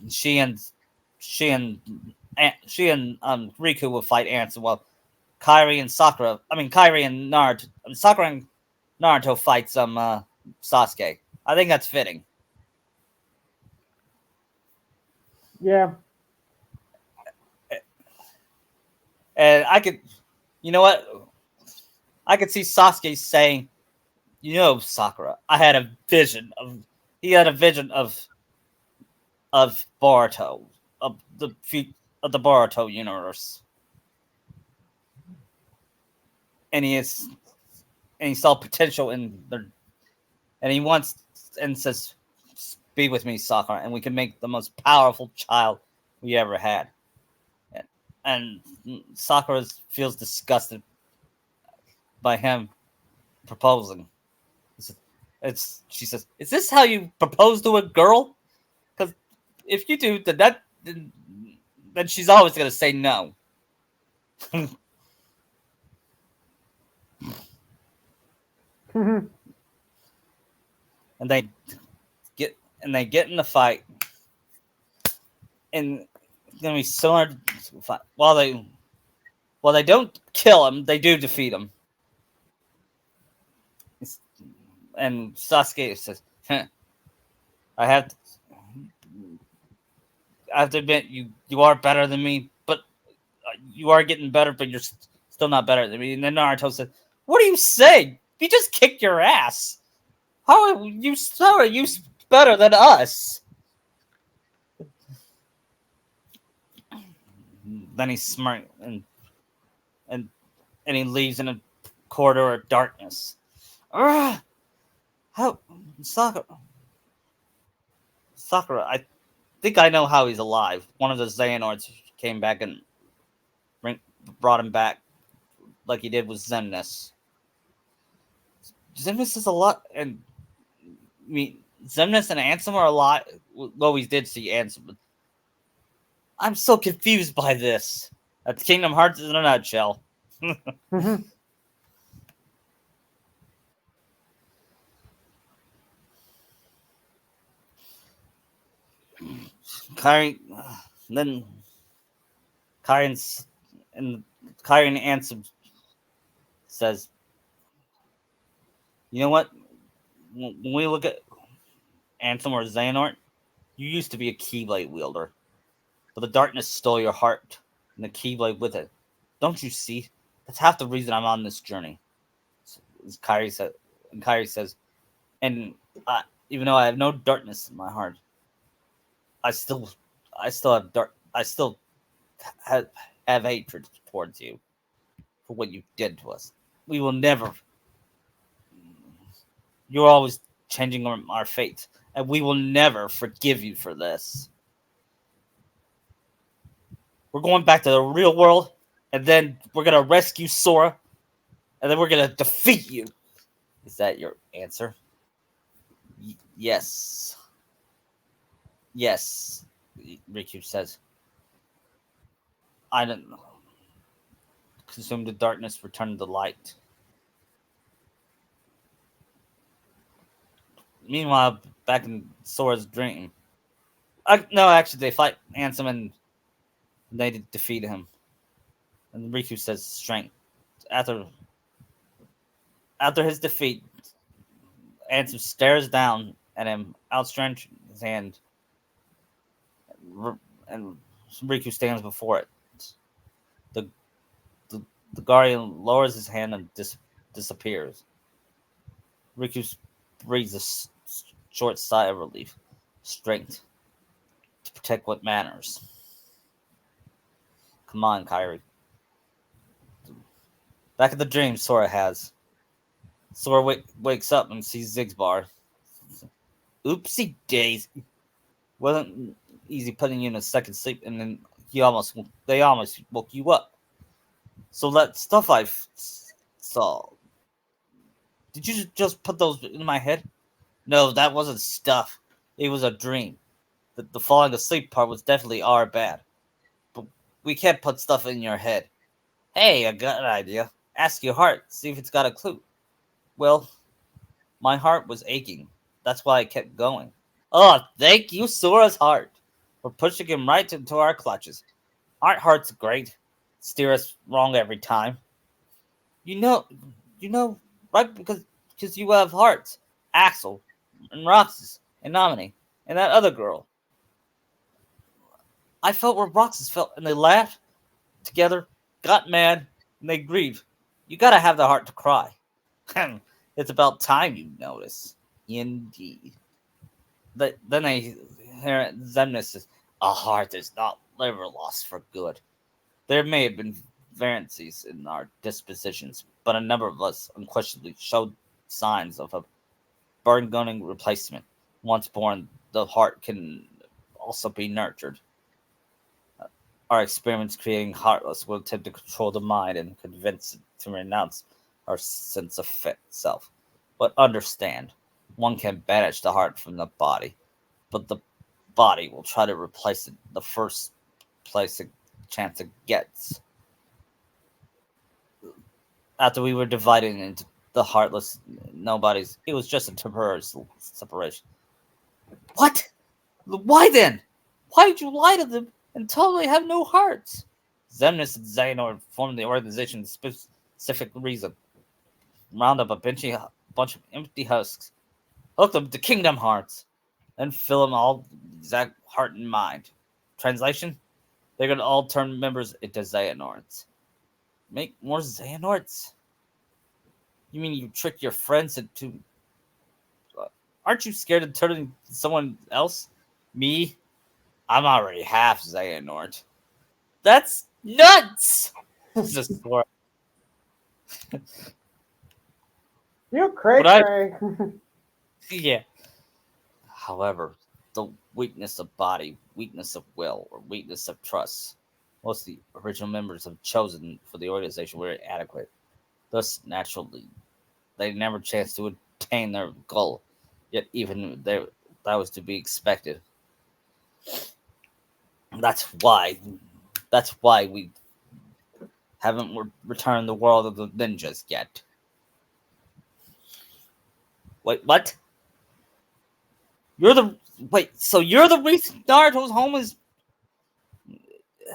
she and Riku will fight Ansem, while Kairi and Naruto, Sakura and Naruto fight Sasuke. I think that's fitting. Yeah. And you know what? I could see Sasuke saying, Sakura, he had a vision of Boruto, of the Boruto universe, and he saw potential and he wants and says, "Be with me, Sakura, and we can make the most powerful child we ever had." And Sakura feels disgusted by him proposing. She says, "Is this how you propose to a girl? Because if you do, then she's always gonna say no." Mhm. and they get in the fight, and it's gonna be similar. While they don't kill him, they do defeat him. And Sasuke says, "I have to, I have to admit, you are better than me, but you are getting better, but you're still not better than me." And then Naruto said, "What are you saying? We just kicked your ass. How are you better than us?" Then he smirks and and he leaves in a corridor of darkness. Ugh, how Sakura? Sakura, I think I know how he's alive. One of the Xehanorts came back and brought him back, like he did with Zemnis. Zemnis is a lot, and Zemnis and Ansem are a lot. Well, we did see Ansem, but I'm so confused by this. That's Kingdom Hearts in a nutshell. Mhm. Kyrie, then Kyrie and Kyrie and Ansem says, "You know what? When we look at Ansem or Xehanort, you used to be a Keyblade wielder, but the darkness stole your heart and the Keyblade with it. Don't you see? That's half the reason I'm on this journey." As Kyrie said, and Kyrie says, "And even though I have no darkness in my heart, I still, I still have, have hatred towards you for what you did to us. We will never. You're always changing our fate, and we will never forgive you for this. We're going back to the real world, and then we're gonna rescue Sora, and then we're gonna defeat you. Is that your answer? Yes. Yes. Riku says. I don't consume the darkness, return the light. Meanwhile, back in Sora's dream. No, actually, they fight Ansem and they defeat him. And Riku says strength. After after his defeat, Ansem stares down at him, outstretching his hand, and Riku stands before it. The the, the guardian lowers his hand and disappears. Riku breathes a short sigh of relief. Strength to protect what matters. Come on, Kyrie. Back at the dream Sora has. Sora wakes up and sees Zigbar. Oopsie days. Wasn't easy putting you in a second sleep, and then they almost woke you up. So that stuff I saw. Did you just put those in my head? No, that wasn't stuff. It was a dream. The falling asleep part was definitely our bad. But we can't put stuff in your head. Hey, I got an idea. Ask your heart, see if it's got a clue. Well, my heart was aching. That's why I kept going. Oh, thank you, Sora's heart, for pushing him right into our clutches. Our heart's great. Steer us wrong every time. You know, you know, right? Because you have hearts. Axel, and Roxas, and Nominee, and that other girl. I felt where Roxas felt, and they laughed together, got mad, and they grieved. You gotta have the heart to cry. It's about time you notice. Indeed. Then I hear Zemnis says, a heart is not liver lost for good. There may have been variances in our dispositions, but a number of us unquestionably showed signs of a burn-gunning replacement. Once born, the heart can also be nurtured. Our experiments creating Heartless will attempt to control the mind and convince it to renounce our sense of self. But understand, one can banish the heart from the body, but the body will try to replace it the first place a chance it gets. After we were divided into the heartless nobodies, it was just a temporary separation. What? Why then? Why did you lie to them and tell them they have no hearts? Zemnis and Xehanort formed the organization for a specific reason. Round up a bunch of empty husks, hook them to kingdom hearts, and fill them all exact heart and mind. Translation? They're gonna all turn members into Xehanorts. Make more Xehanorts? You mean you trick your friends into... Aren't you scared of turning someone else? Me? I'm already half Xehanort. That's nuts! Just for You cray But cray. yeah. However, the weakness of body, weakness of will, or weakness of trust, most of the original members have chosen for the organization were inadequate. Thus, naturally, they never chanced to attain their goal. Yet, even there, that was to be expected. That's why. That's why we haven't returned the world of the ninjas yet. Wait, what? You're the wait. So you're the reason Naruto's home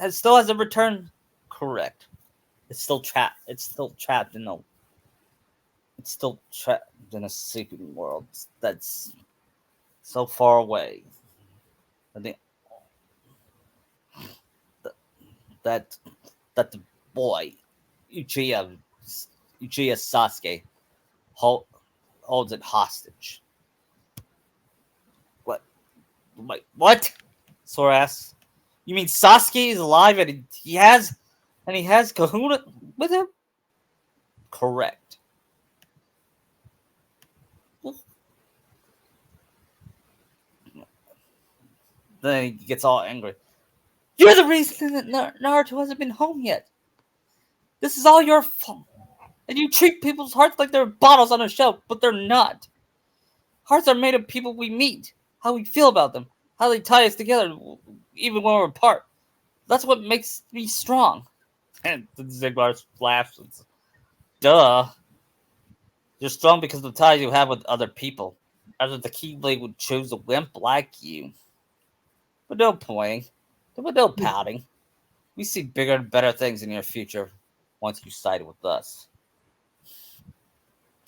still hasn't returned. Correct. It's still trapped. It's still trapped in a. It's still trapped in a sleeping world that's so far away. I think that that the boy Uchiha Uchiha Sasuke holds it hostage. What? Wait, what? Sora asks. You mean Sasuke is alive and he has Kahuna with him? Correct. Then he gets all angry. You're the reason that Naruto hasn't been home yet. This is all your fault. And you treat people's hearts like they're bottles on a shelf, but they're not. Hearts are made of people we meet, how we feel about them, how they tie us together, even when we're apart. That's what makes me strong. And Ziglar laughs. It's, duh. You're strong because of the ties you have with other people. As if the Keyblade would choose a wimp like you. But no pointing. But no pouting. We see bigger and better things in your future once you side with us.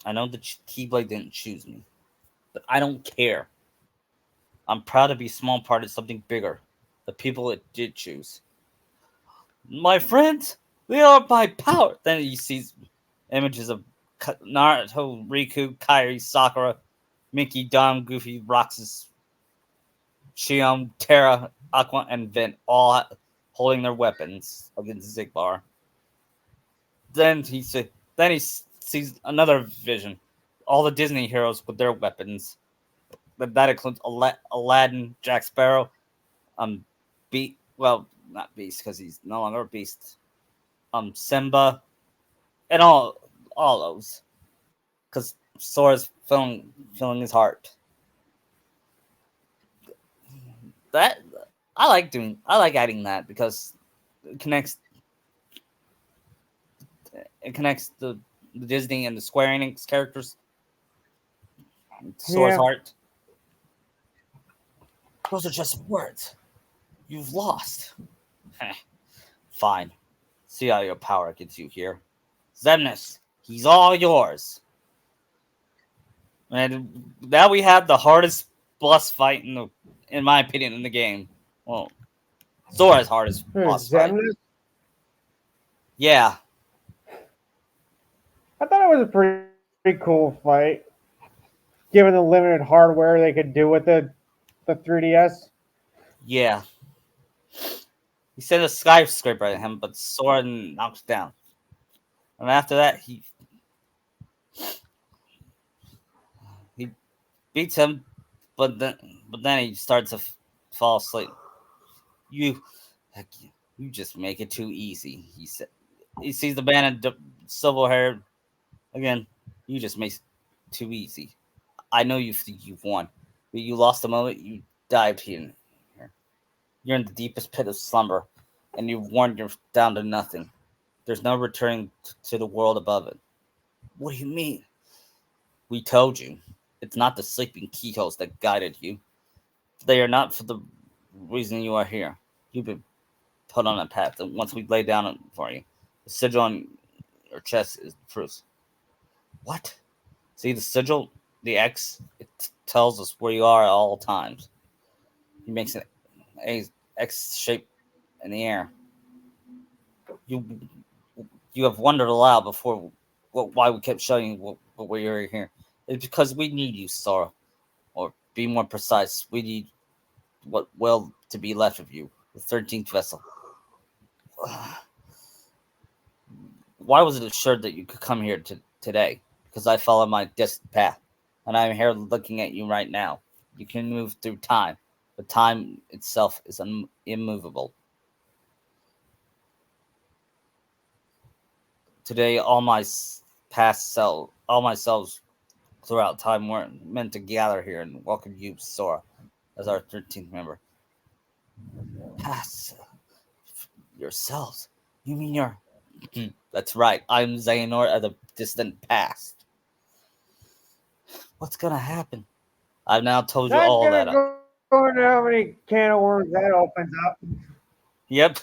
I know the Keyblade didn't choose me, but I don't care. I'm proud to be a small part of something bigger. The people it did choose. My friends, they are my power. Then he sees images of Naruto, Riku, Kairi, Sakura, Mickey, Dom, Goofy, Roxas, Shion, Terra, Aqua, and Vent all holding their weapons against Zigbar. Then then he sees another vision. All the Disney heroes with their weapons. That includes Aladdin, Jack Sparrow, well, not Beast because he's no longer a Beast. Simba, and all those, because Sora's filling his heart. That I like adding that because it connects the Disney and the Square Enix characters. Sora's Yeah. heart. Those are just words. You've lost. Fine. See how your power gets you here. Zemnis, he's all yours. And now we have the hardest boss fight in my opinion, in the game. Well, Sora's hardest boss fight. Zemnis? Yeah, I thought it was a pretty cool fight, given the limited hardware they could do with the 3DS. yeah. He sent a skyscraper at him, but Sora knocks down. And after that, he beats him, but then he starts to fall asleep. You you just make it too easy. He said. He sees the man in silver hair again. You just make it too easy. I know you think you've won, but you lost the moment you dived here. You're in the deepest pit of slumber, and you've worn you're down to nothing. There's no returning to the world above it. What do you mean? We told you. It's not the sleeping keyholes that guided you. They are not for the reason you are here. You've been put on a path, and once we lay down for you, the sigil on your chest is the proof. What? See the sigil, the X, it tells us where you are at all times. He makes an X shape in the air. You you have wondered aloud before why we kept showing you where you're here. It's because we need you, Sora. Or be more precise, we need what will to be left of you, the 13th vessel. Why was it assured that you could come here today? Because I follow my destined path, and I'm here looking at you right now. You can move through time, but time itself is immovable. Today, all my selves throughout time weren't meant to gather here and welcome you, Sora, as our 13th member. Pass yourselves. You mean you're? That's right. I'm Xehanort of the distant past. What's gonna happen? I've now told you Not all gonna that. go into how many can of worms that opens up. Yep.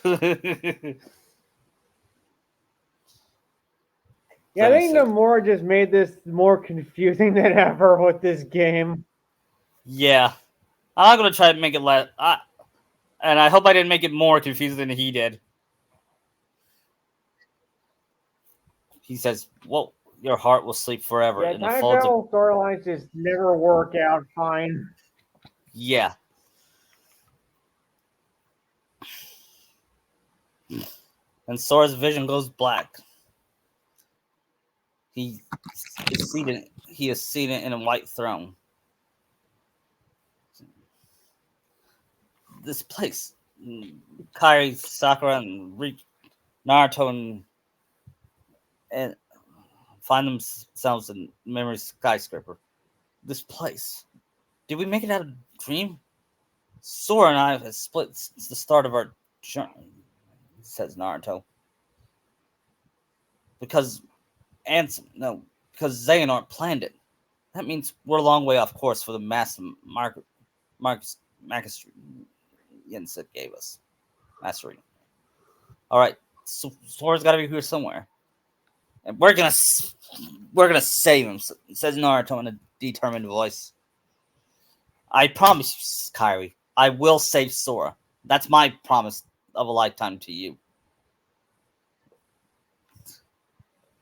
Yeah, I Let me think see. Nomura just made this more confusing than ever with this game. Yeah, I'm not gonna try to make it less. And I hope I didn't make it more confusing than he did. He says, "Well, your heart will sleep forever Yeah, in the time folds of." travel storylines just never work out fine. Yeah, and Sora's vision goes black. He is seated. He is seated in a white throne. This place, Kairi, Sakura, and Naruto, and find themselves in memory skyscraper. This place. Did we make it out of a dream? Sora and I have split since the start of our journey, says Naruto. Because no, because Xehanort planned it. That means we're a long way off course for the massive Marcus Yensid gave us. Mastery. All right, so Sora's got to be here somewhere, and we're gonna save him. Says Naruto in a determined voice. I promise you, Kyrie, I will save Sora. That's my promise of a lifetime to you.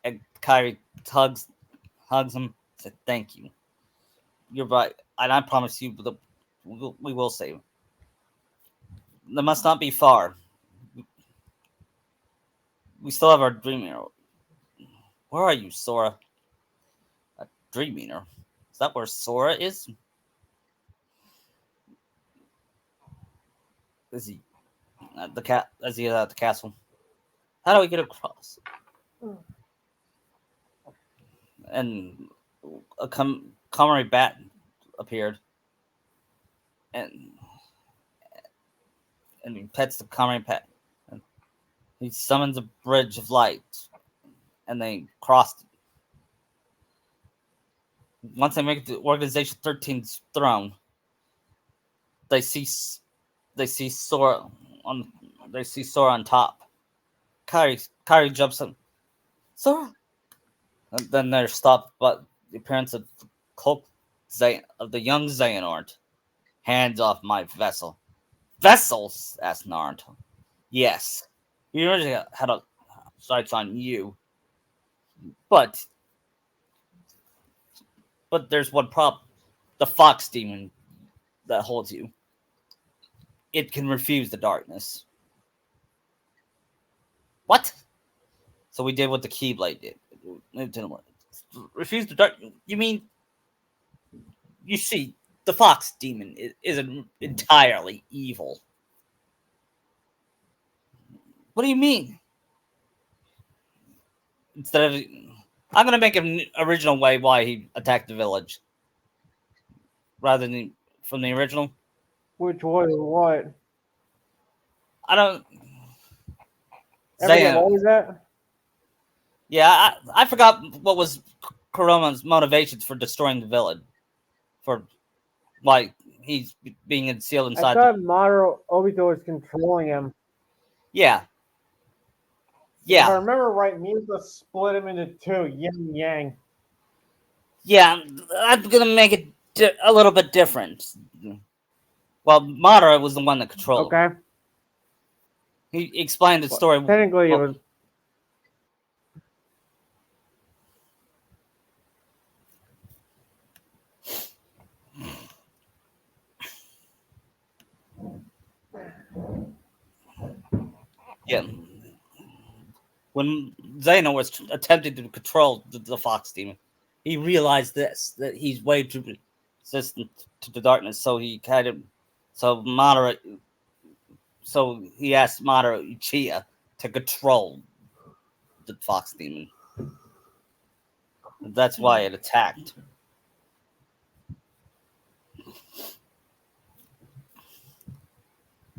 And Kyrie hugs him, said, "Thank you. You're right, and I promise you, we will save him. That must not be far. We still have our dream hero. Where are you, Sora? A dream eater? Is that where Sora is? Is he at the cat? Is he at the castle? How do we get across?" And a Comrade Bat appeared, and he pets the Comrade Bat. And he summons a bridge of light, and they crossed. Once they make it to Organization 13's throne, they see they see Sora on top. Kyrie jumps in. Sora. And then they're stopped by the appearance of the cloak of the young Xehanort. Hands off my vessel. Vessels? Asked Naruto. Yes. He originally had a sights on you. But there's one problem. The fox demon that holds you. It can refuse the darkness. What? So we did what the Keyblade did. It didn't work. Refuse the dark. You mean? You see, the fox demon isn't entirely evil. What do you mean? Instead of, I'm gonna make an original way why he attacked the village, rather than from the original. Which was what? I don't. Everything Zayn. always that? Yeah, I forgot what was Kuroma's motivations for destroying the village. For why he's being sealed I inside. thought Madara Obito was controlling him. Yeah. If I Yeah. remember right, Misa split him into two, yin and yang. Yeah. I'm gonna make it a little bit different. Well, Madara was the one that controlled him. Okay. He explained the story. Technically, it was. Yeah. When Zeno was attempting to control the Fox Demon, he realized that he's way too resistant to the darkness. So he kind of, so Madara, so he asked Madara Uchiha to control the Fox Demon. That's why it attacked.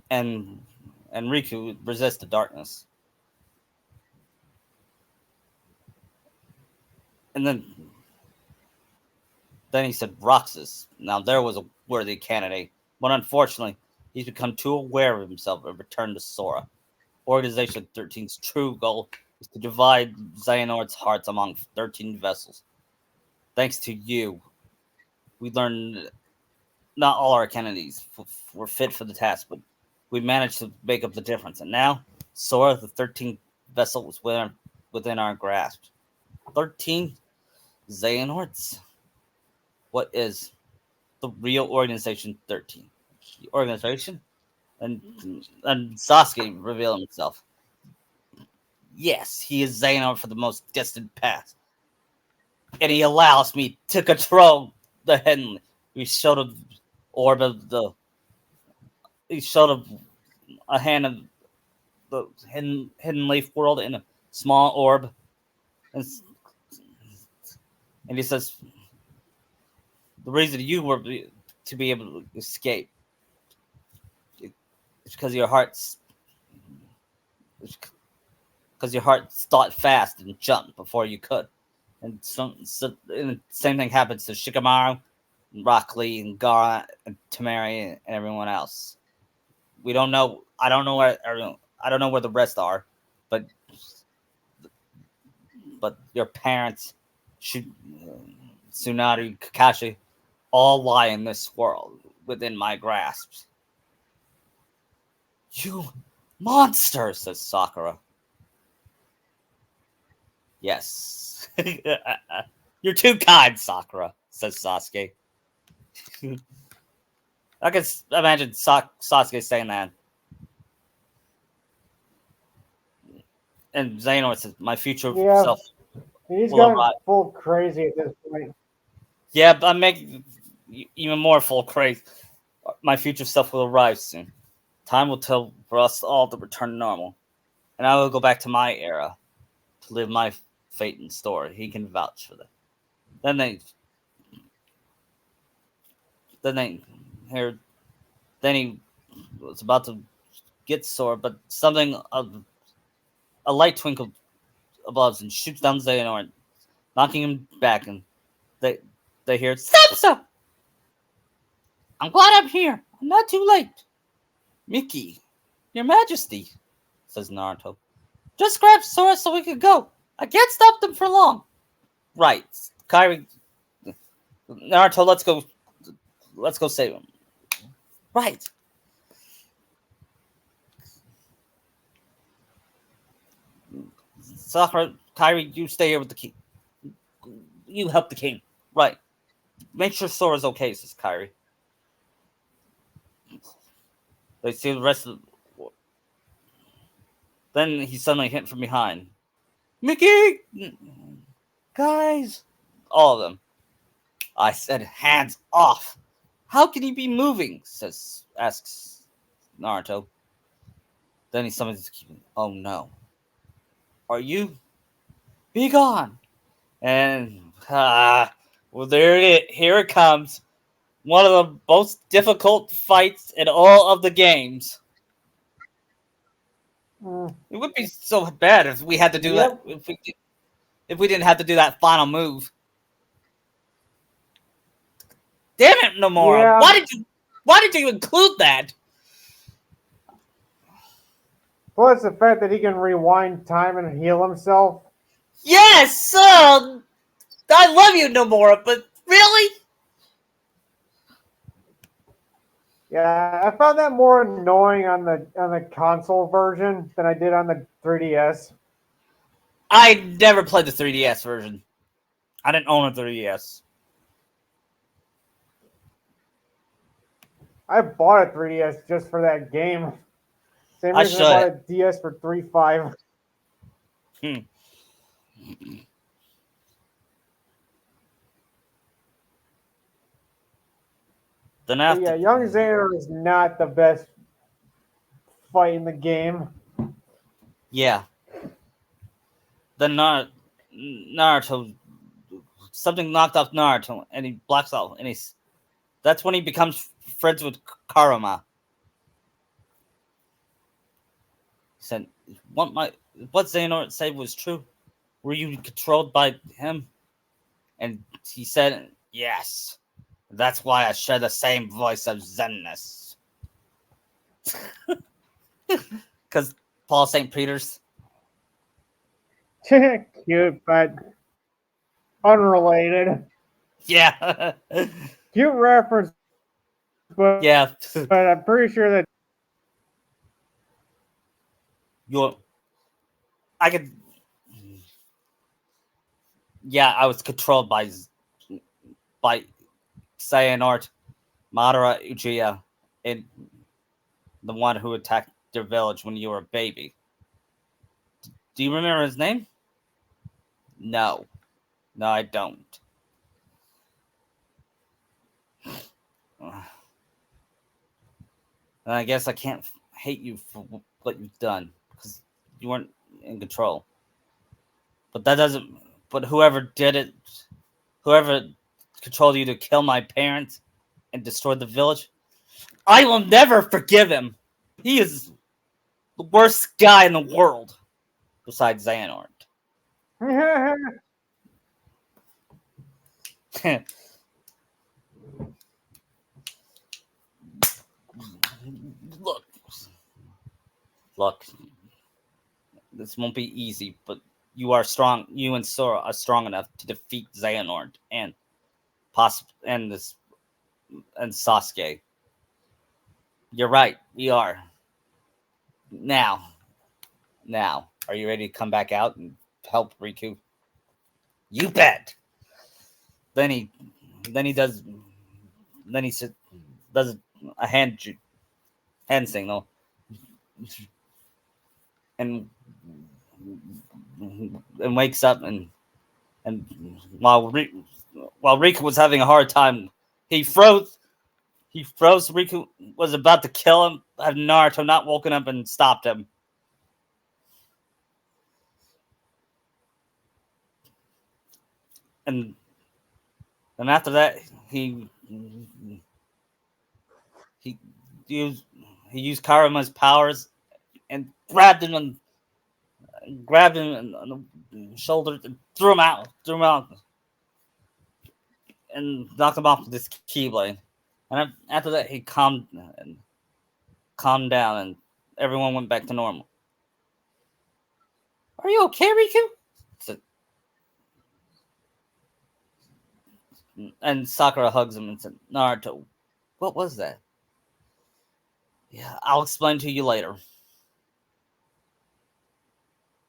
And Riku resists the darkness. And then he said Roxas. Now there was a worthy candidate, but unfortunately, he's become too aware of himself and returned to Sora. Organization 13's true goal is to divide Xehanort's hearts among 13 vessels. Thanks to you, we learned not all our candidates were fit for the task, but we managed to make up the difference. And now, Sora, the 13th vessel, was within our grasp. 13 Xehanorts? What is the real Organization 13? The organization? And Sasuke revealed himself. Yes, he is Xehanort for the most distant past. And he allows me to control the hidden. He showed a orb of the. He showed a hand of the hidden leaf world in a small orb. And And he says the reason you were to be able to escape is because your heart thought fast and jumped before you could. And the same thing happens to Shikamaru, and Rock Lee, and Gara, and Tamari, and everyone else. We don't know. I don't know where the rest are, but your parents, Tsunade, Kakashi, all lie in this world within my grasp. You monster, says Sakura. Yes. You're too kind, Sakura, says Sasuke. I can imagine Sasuke saying that. And Xehanort says, my future Yeah, self he's will gone arrive. full crazy at this point. Yeah, but I'm making even more full crazy. My future self will arrive soon. Time will tell for us all to return to normal. And I will go back to my era to live my fate and story. He can vouch for that. Then they, then they, here, then he was about to get sore, but something of a light twinkled above us and shoots down Xehanort, knocking him back. And they, they hear, stop, sir! I'm glad I'm here. I'm not too late. Mickey, your majesty, says Naruto. Just grab Sora so we can go. I can't stop them for long. Right. Kairi, Naruto, let's go. Let's go save him. Right. Sakura, Kairi, you stay here with the king. You help the king. Right. Make sure Sora's okay, says Kairi. They see the rest of the... Then he suddenly hit from behind. Mickey! Guys! All of them. I said hands off. How can he be moving? Asks Naruto. Then he summons. Oh no. Are you? Be gone. And well, there it is. Here it comes. One of the most difficult fights in all of the games. Mm, It would be so bad if we had to do that. yep. If we didn't have to do that final move. Damn it, Nomura! Yeah. Why did you include that? Plus the fact that he can rewind time and heal himself. Yes, I love you, Nomura, but really? Yeah, I found that more annoying on the console version than I did on the 3DS. I never played the 3DS version. I didn't own a 3DS. I bought a 3DS just for that game. Same I reason I bought should. a DS for 3.5. Hmm. Then But after, yeah, Young Xander is not the best fight in the game. yeah, then Naruto, something knocked off Naruto, and he blacks out, and that's when he becomes friends with Karuma. He said, what Xehanort said was true. Were you controlled by him? And he said, yes. That's why I share the same voice of Zenness. Because Paul St. Peter's. Cute, but unrelated. Yeah. Cute reference, but, Yeah. but I'm pretty sure that You're, I could. Yeah, I was controlled by Xehanort, Madara Uchiha, and the one who attacked their village when you were a baby. Do you remember his name? No. No, I don't. And I guess I can't hate you for what you've done because you weren't in control. But that doesn't. But whoever controlled you to kill my parents and destroy the village, I will never forgive him. He is the worst guy in the world, besides Xehanort. look, look, this won't be easy, but you are strong. You and Sora are strong enough to defeat Xehanort and and this and Sasuke. You're right. We are. Now, now, are you ready to come back out and help Riku? You bet. Then he, then he does, then he does a hand signal, and wakes up and while Riku was having a hard time, he froze. He froze. Riku was about to kill him. Had Naruto not woken up and stopped him. And then after that, he used he used Karuma's powers and grabbed him on the shoulder and threw him out, and knocked him off with this keyblade. And after that, he calmed down, and everyone went back to normal. Are you okay, Riku? And Sakura hugs him and said, Naruto, what was that? Yeah, I'll explain to you later.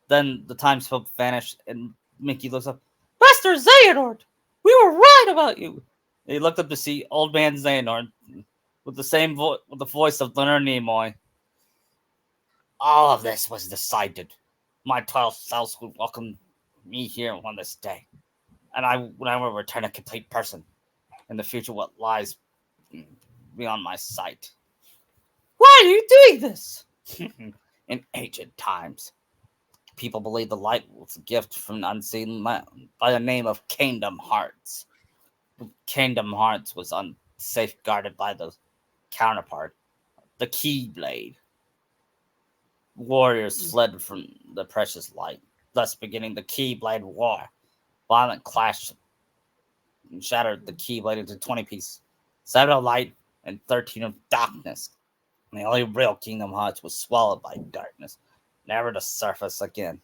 Then the time spoke vanished, and Mickey looks up. Master Xehanort! We were right about you! And he looked up to see old man Xehanort with the voice of Leonard Nimoy. All of this was decided. My 12 selves would welcome me here on this day, and when I will return a complete person in the future, what lies beyond my sight. Why are you doing this? In ancient times, people believed the light was a gift from an unseen land by the name of Kingdom Hearts. Kingdom Hearts was safeguarded by the counterpart, the Keyblade. Warriors fled from the precious light, thus beginning the Keyblade War. Violent clash shattered the Keyblade into 20 pieces, 7 of light and 13 of darkness. And the only real Kingdom Hearts was swallowed by darkness, never to surface again.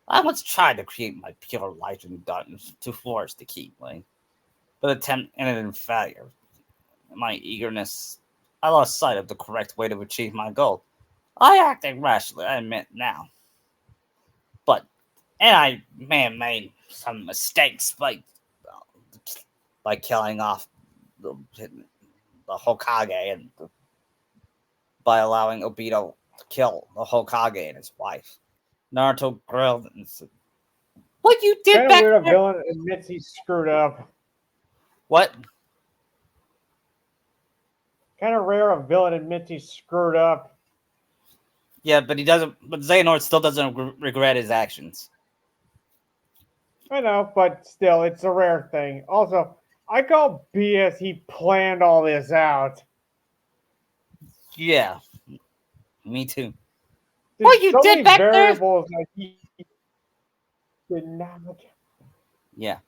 I once tried to create my pure light and darkness to force the Keyblade, but attempt ended in failure. In my eagerness, I lost sight of the correct way to achieve my goal. I acted rashly, I admit now. And I may have made some mistakes by killing off the Hokage and by allowing Obito to kill the Hokage and his wife. Naruto grilled and said, "What you did kind of back weird there?" a villain admits he screwed up. What? Kind of rare a villain admits he screwed up. Yeah, but he doesn't. But Xehanort still doesn't regret his actions. I know, but still, it's a rare thing. Also, I call BS he planned all this out. Yeah, me too. There's What you so did many back there? variables that he did not. Yeah,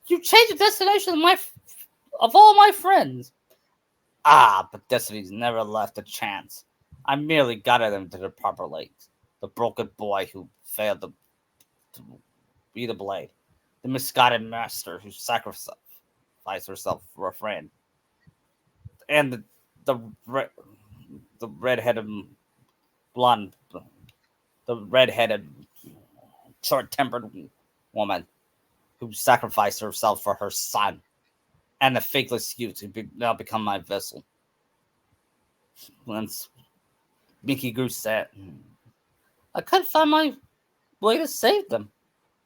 you changed the destination of all my friends. Ah, but Destiny's never left a chance. I merely guided them to the proper lakes. The broken boy who failed to be the blade. The misguided master who sacrificed herself for a friend. And the, re- the red-headed blonde, the red-headed, short-tempered woman who sacrificed herself for her son. And the fakeless youth who now become my vessel. Once Mickey grew sad, I couldn't find my way to save them.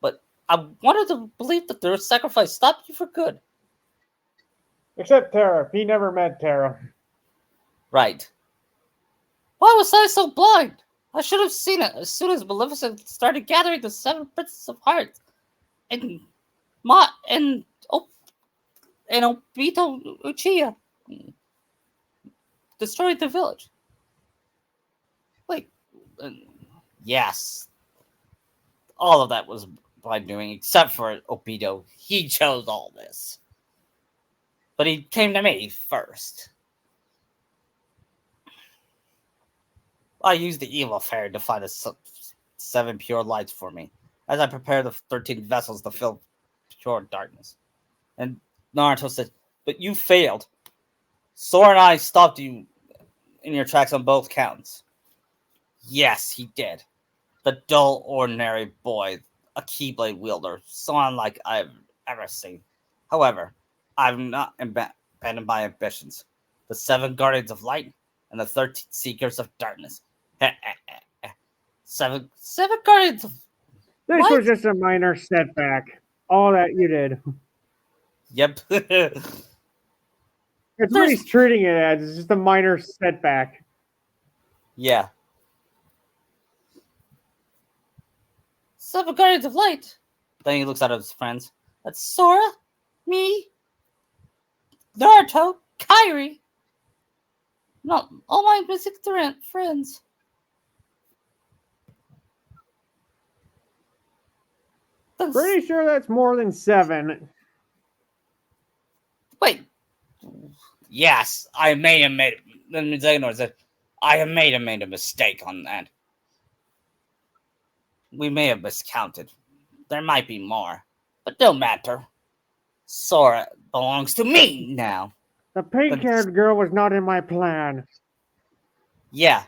But I wanted to believe that their sacrifice stopped you for good. Except Terra. He never met Terra. Right. Why was I so blind? I should have seen it as soon as Maleficent started gathering the 7 Princes of Hearts and and Obito Uchiha destroyed the village. Like, uh, yes, all of that was by doing, except for Obito. He chose all this, but he came to me first. I used the evil fairy to find the 7 pure lights for me, as I prepared the 13 vessels to fill pure darkness. And Naruto said, "But you failed. Sora and I stopped you in your tracks on both counts." Yes, he did. The dull, ordinary boy, a Keyblade wielder, so unlike I've ever seen. However, I've not abandoned my ambitions. The 7 Guardians of Light and the 13 Seekers of Darkness. Seven Guardians of This Light? was just a minor setback. All that you did. Yep. It's what There's he's treating it as. It's just a minor setback. yeah. 7 Guardians of Light. Then he looks at his friends. That's Sora, me, Naruto, Kairi. Not all my missing friends. Pretty sure that's more than 7. Wait. Yes, I may have made. Then Xehanort said, "I have made a mistake on that. We may have miscounted. There might be more, but no matter. Sora belongs to me now." The pink-haired girl was not in my plan. Yeah.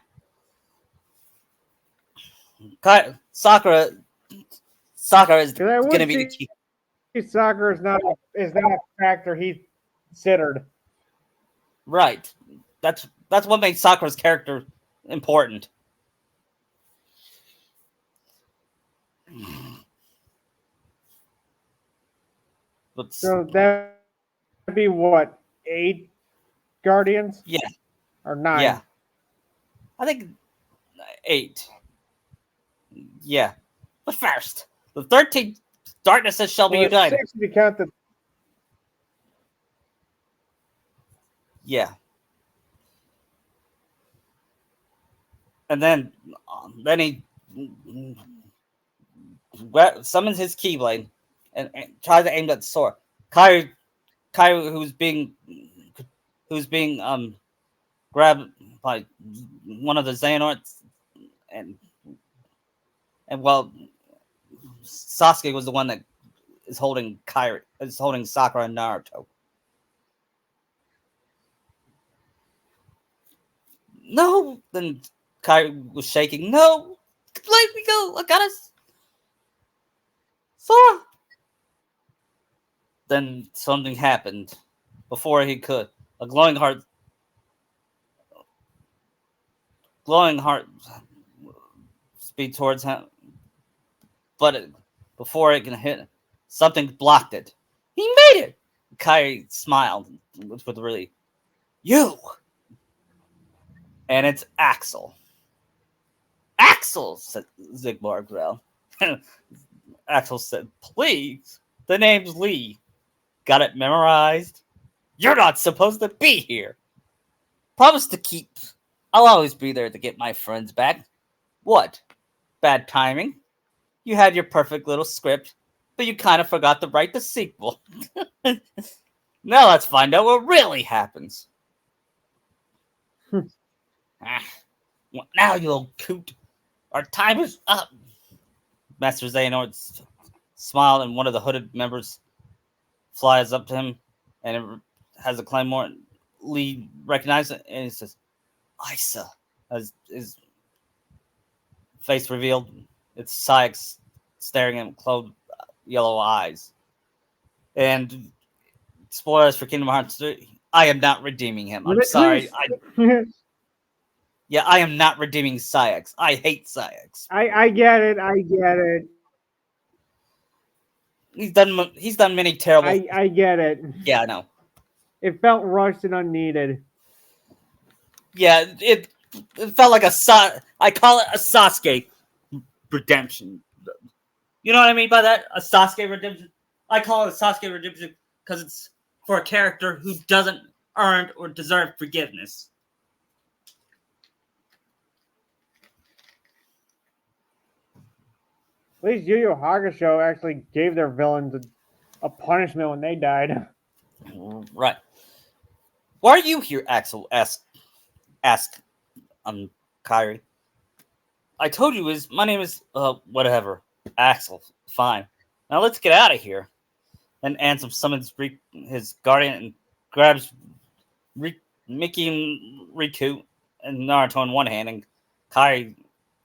Sakura is going to be the key. Soccer is not a factor he considered. Right. That's what makes Sakura's character important. But So that'd be what, 8 Guardians? yeah, Or 9? yeah. I think 8. Yeah. But first, the 13 darknesses shall be Well, united. 6 if you count the. Yeah. And then he summons his Keyblade and tries to aim at Sora. Kairi, who's being grabbed by one of the Xehanorts, and well, Sasuke was the one that is holding Sakura and Naruto. No, then Kairi was shaking. No, let me go. I got us, Sora. Then something happened before he could. A glowing heart speed towards him, but before it can hit, something blocked it. He made it. Kai smiled with relief. You, and it's Axel. Axel, said Zigbar growled. Axel said, "Please, the name's Lee. Got it memorized? You're not supposed to be here. Promise to keep. I'll always be there to get my friends back. What? Bad timing? You had your perfect little script, but you kind of forgot to write the sequel. Now let's find out what really happens." Now, you old coot. Our time is up. Master Xehanort smiled, and one of the hooded members flies up to him, and it has a claymore. Lee recognizes it, and he says, "Isa," as his face revealed. It's Sykes staring at him, closed yellow eyes. And spoilers for Kingdom Hearts 3, I am not redeeming him. I'm sorry. I am not redeeming Sykes. I hate Sykes. I get it. I get it. He's done many terrible. I get it. Yeah, I know. It felt rushed and unneeded. Yeah, it felt like I call it a Sasuke redemption. You know what I mean by that? A Sasuke redemption. I call it Sasuke Redemption because it's for a character who doesn't earn or deserve forgiveness. At least Yu Yu Hakusho actually gave their villains a punishment when they died. Right. Why are you here, Axel? Asked Kyrie. I told you my name is whatever. Axel. Fine. Now let's get out of here. Then Ansem summons his guardian and grabs Mickey and Riku and Naruto in one hand and Kai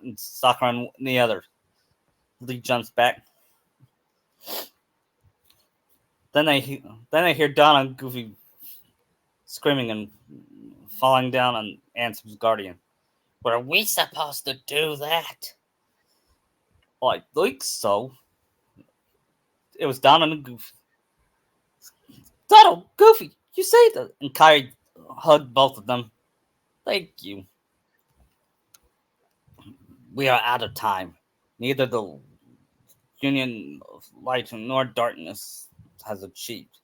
and Sakura in the other. Lee jumps back. Then I hear Donna and Goofy screaming and falling down on Ansem's guardian. Were we supposed to do that? Well, I think so. It was Donna and Goofy. Donald, Goofy, you saved us. And Kai hugged both of them. Thank you. We are out of time. Neither the Union of Light nor Darkness has achieved.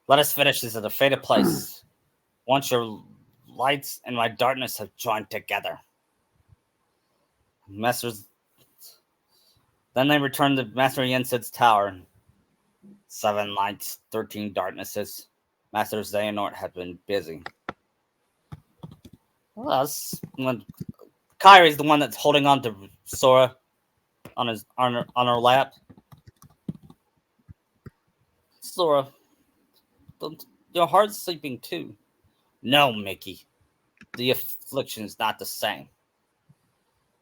Let us finish this at a fated place. Once your lights and my darkness have joined together. Masters. Then they return to Master Yensid's tower. 7 lights, 13 darknesses. Master Xehanort have been busy. Well, that's when Kyrie's the one that's holding on to Sora on her lap. Sora, your heart's sleeping too. No, Mickey. The affliction is not the same.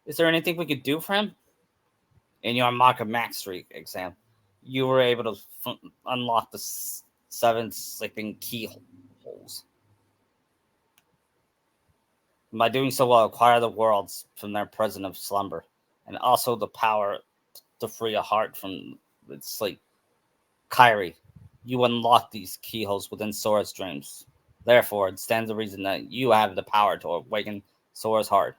Is there anything we could do for him? In your Mark of Mastery exam, you were able to unlock the 7 sleeping keyholes. By doing so, we'll acquire the worlds from their prison of slumber, and also the power to free a heart from its sleep. Kyrie, you unlock these keyholes within Sora's dreams. Therefore, it stands to reason that you have the power to awaken Sora's heart.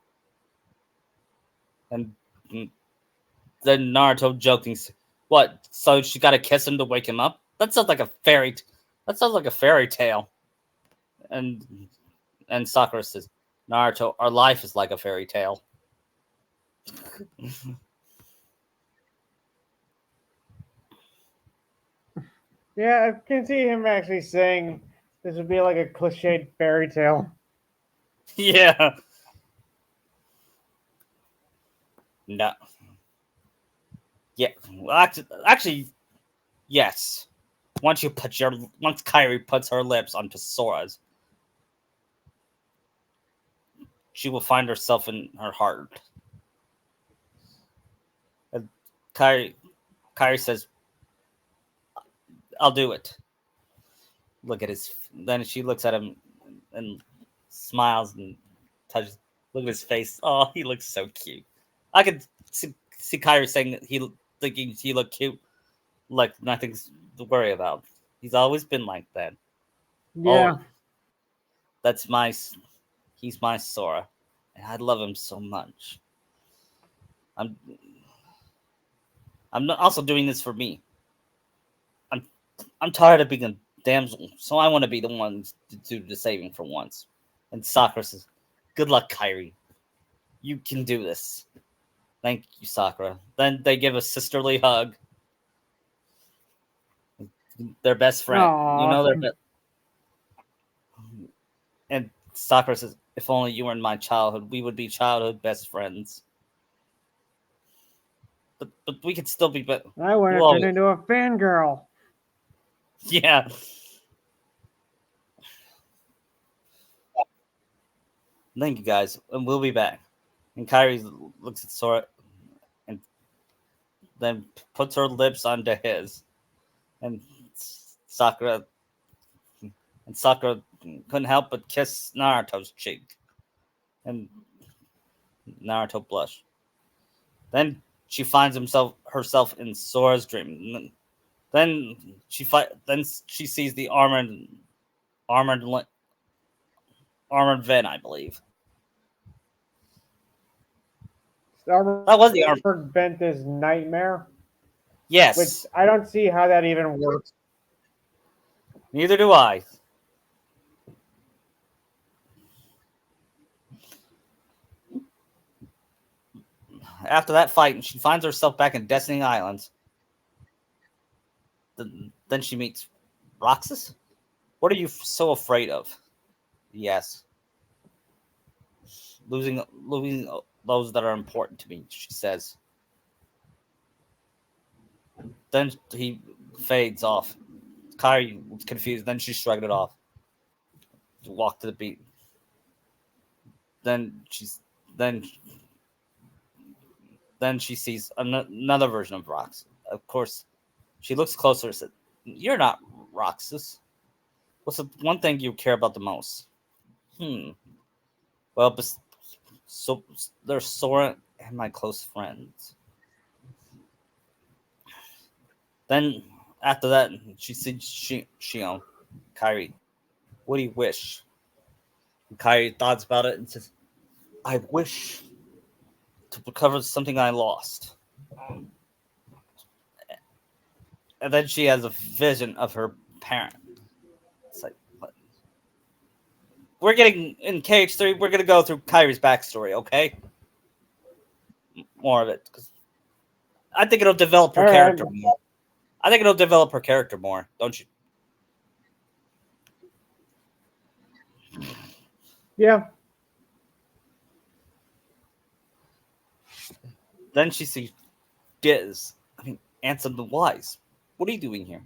And then Naruto joking, "What? So she got to kiss him to wake him up? That sounds like a fairy. That sounds like a fairy tale." And Sakura says, "Naruto, our life is like a fairy tale." Yeah, I can see him actually saying this would be like a cliched fairy tale. Yeah. No. Yeah. Well, actually, yes. Once Kyrie puts her lips onto Sora's, she will find herself in her heart. And Kyrie says, "I'll do it." Look at his. Then she looks at him and smiles and touches. Look at his face. Oh, he looks so cute. I could see Kyrie saying that thinking he looked cute, like nothing's to worry about. He's always been like that. Yeah. Oh, that's my. He's my Sora, and I love him so much. I'm. I'm also doing this for me. I'm. I'm tired of being a damsel, so I want to be the one to do the saving for once. And Sakura says, "Good luck, Kyrie. You can do this." Thank you, Sakura. Then they give a sisterly hug. Their best friend. You know Aww. their best. And Sakura says, "If only you were in my childhood, we would be childhood best friends. But we could still be better." I would have turned Whoa. into a fangirl. Yeah. Thank you, guys. And we'll be back. And Kyrie looks at Sora and then puts her lips onto his. And Sakura couldn't help but kiss Naruto's cheek. And Naruto blushed. Then she finds herself in Sora's dream. Then she sees the armored armored Ven, I believe. That was the armor. armored bent is nightmare, which Yes. I don't see how that even works. Neither do I. After that fight, she finds herself back in Destiny Islands. Then she meets Roxas. What are you so afraid of? Yes, losing those that are important to me. She says. Then he fades off. Kyrie was confused. Then she shrugged it off. Walked to the beat. Then she's then then she sees another version of Roxas. Of course, she looks closer and said, "You're not Roxas. What's the one thing you care about the most?" Hmm. Well, so there's Sora and my close friends. Then after that, she said, Shion, Kyrie, what do you wish?" And Kyrie thoughts about it and says, "I wish to recover something I lost." And then she has a vision of her parent. It's like, what? We're getting in KH3. We're gonna go through Kyrie's backstory, okay? More of it, because I think it'll develop her All right. character more. I think it'll develop her character more, don't you? Yeah. Then she sees Diz. Ansem the Wise. What are you doing here?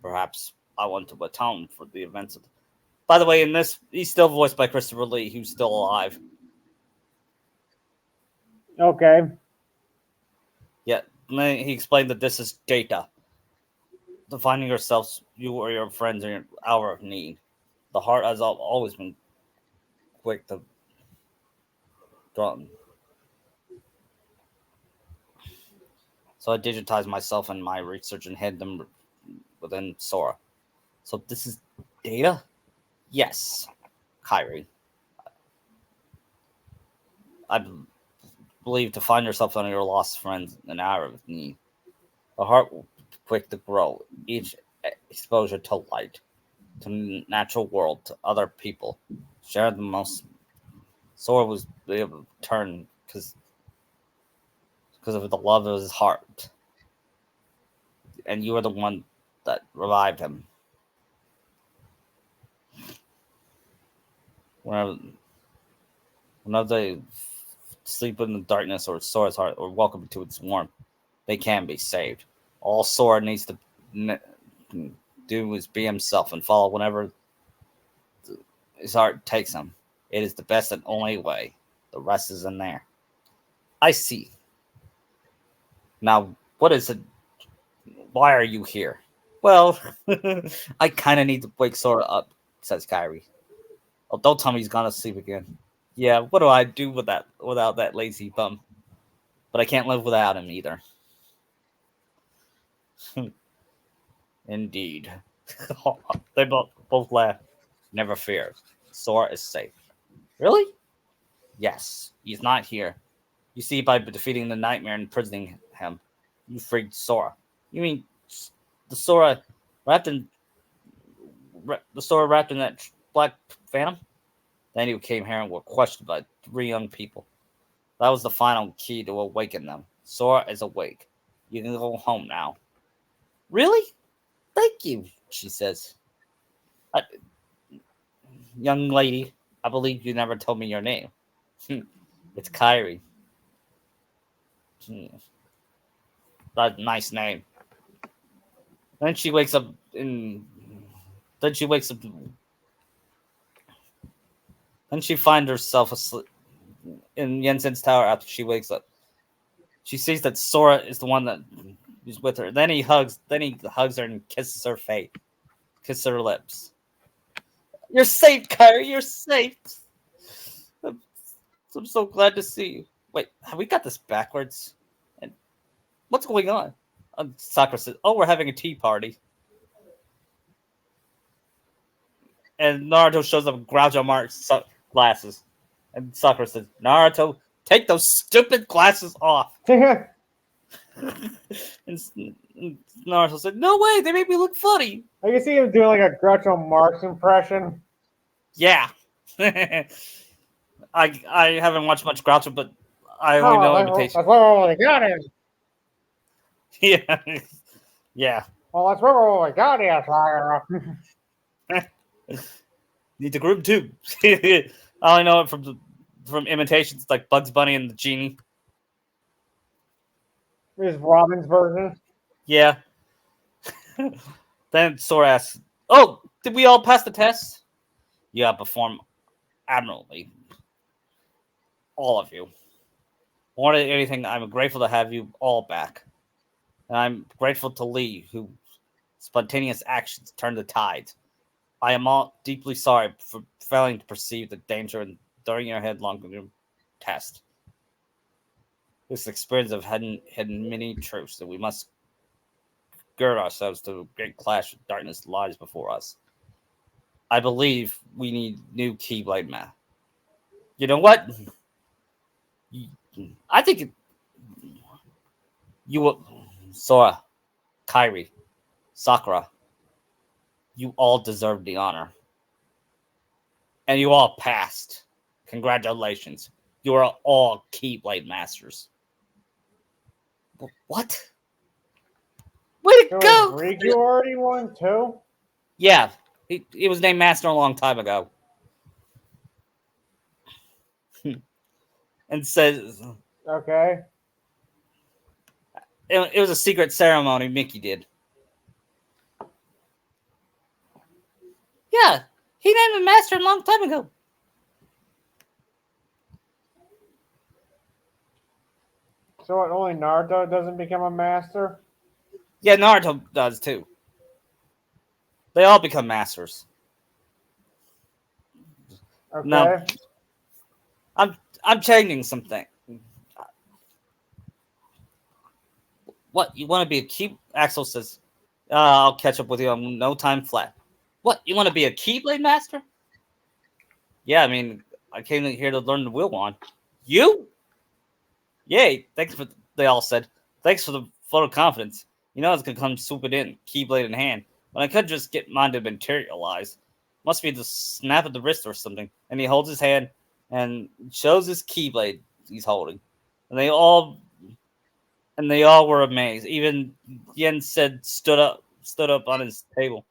Perhaps I want to atone for the events of. By the way, in this, he's still voiced by Christopher Lee, who's still alive. Okay. Yet he explained that this is data. Defining yourselves, you or your friends, in your hour of need. The heart has always been quick to draw. So I digitized myself in my research and hid them within Sora. So this is data? Yes, Kyrie. I believe to find yourself under your lost friends in an hour of need. The heart will be quick to grow. Each exposure to light, to the natural world, to other people. Share the most. Sora was able to turn because of the love of his heart, and you were the one that revived him. Whenever, whenever they sleep in the darkness or Sora's heart or welcome to its warmth, they can be saved. All Sora needs to do is be himself and follow whenever his heart takes him. It is the best and only way. The rest is in there. I see. Now, what is it? Why are you here? Well, I kind of need to wake Sora up, says Kyrie. Oh, don't tell me he's gonna sleep again. Yeah, what do I do with that without that lazy bum? But I can't live without him either. Indeed. They both laugh. Never fear. Sora is safe. Really? Yes. He's not here. You see, by defeating the nightmare and imprisoning him, you freed Sora. You mean the Sora wrapped in the Sora wrapped in that black phantom? Then you came here and were questioned by three young people. That was the final key to awaken them. Sora is awake. You can go home now. Really? Thank you, she says. I, young lady, I believe you never told me your name. It's Kyrie. Hmm, That's a nice name. Then she wakes up in. Then she wakes up. Then she finds herself asleep in Jensen's tower after she wakes up. She sees that Sora is the one that is with her. Then he hugs. Then he hugs her and kisses her face, kisses her lips. You're safe, Kyrie. You're safe. I'm, I'm so glad to see you. Wait, have we got this backwards? And what's going on? Sakura says, "Oh, we're having a tea party." And Naruto shows up with Groucho Marx glasses. And Sakura says, "Naruto, Take those stupid glasses off. I And Naruto said, "No way, they make me look funny." can see him doing like a Groucho Marx impression. Yeah. I haven't watched much Groucho, but I only Oh, know that's imitation. what we got is. Yeah. Yeah. Well, that's what we got is. Need to group too. I only know it from imitations like Bugs Bunny and the Genie. Is Robin's version. Yeah. Then Sora asks, "Oh, did we all pass the test?" Yeah, perform admirably, all of you. More than anything, I'm grateful to have you all back, and I'm grateful to Lee, who spontaneous actions turned the tide. I am all deeply sorry for failing to perceive the danger during your headlong test. This experience of hidden many truths that we must gird ourselves to the great clash of darkness lies before us. I believe we need new Keyblade math. You know what? I think you will, Sora, Kairi, Sakura, you all deserve the honor. And you all passed. Congratulations. You are all Keyblade Masters. What? Way to So is go! Riku already one too? Yeah, he was named Master a long time ago. And says Okay. it was a secret ceremony Mickey did. Yeah, he named him Master a long time ago. So what, only Naruto doesn't become a master? Yeah, Naruto does too. They all become masters. No, Okay. I'm I'm changing something. What you want to be a key? Axel says, "I'll catch up with you on no time flat." What you want to be a Keyblade master? Yeah, I mean, I came here to learn the wheel wand. You? Yay! Thanks for. They all said, "Thanks for the vote of confidence." You know, it's gonna come swooping in, Keyblade in hand. But I could just get mine to materialize. Must be the snap of the wrist or something. And he holds his hand and shows his Keyblade he's holding. And they all were amazed. Even Yen said stood up on his table.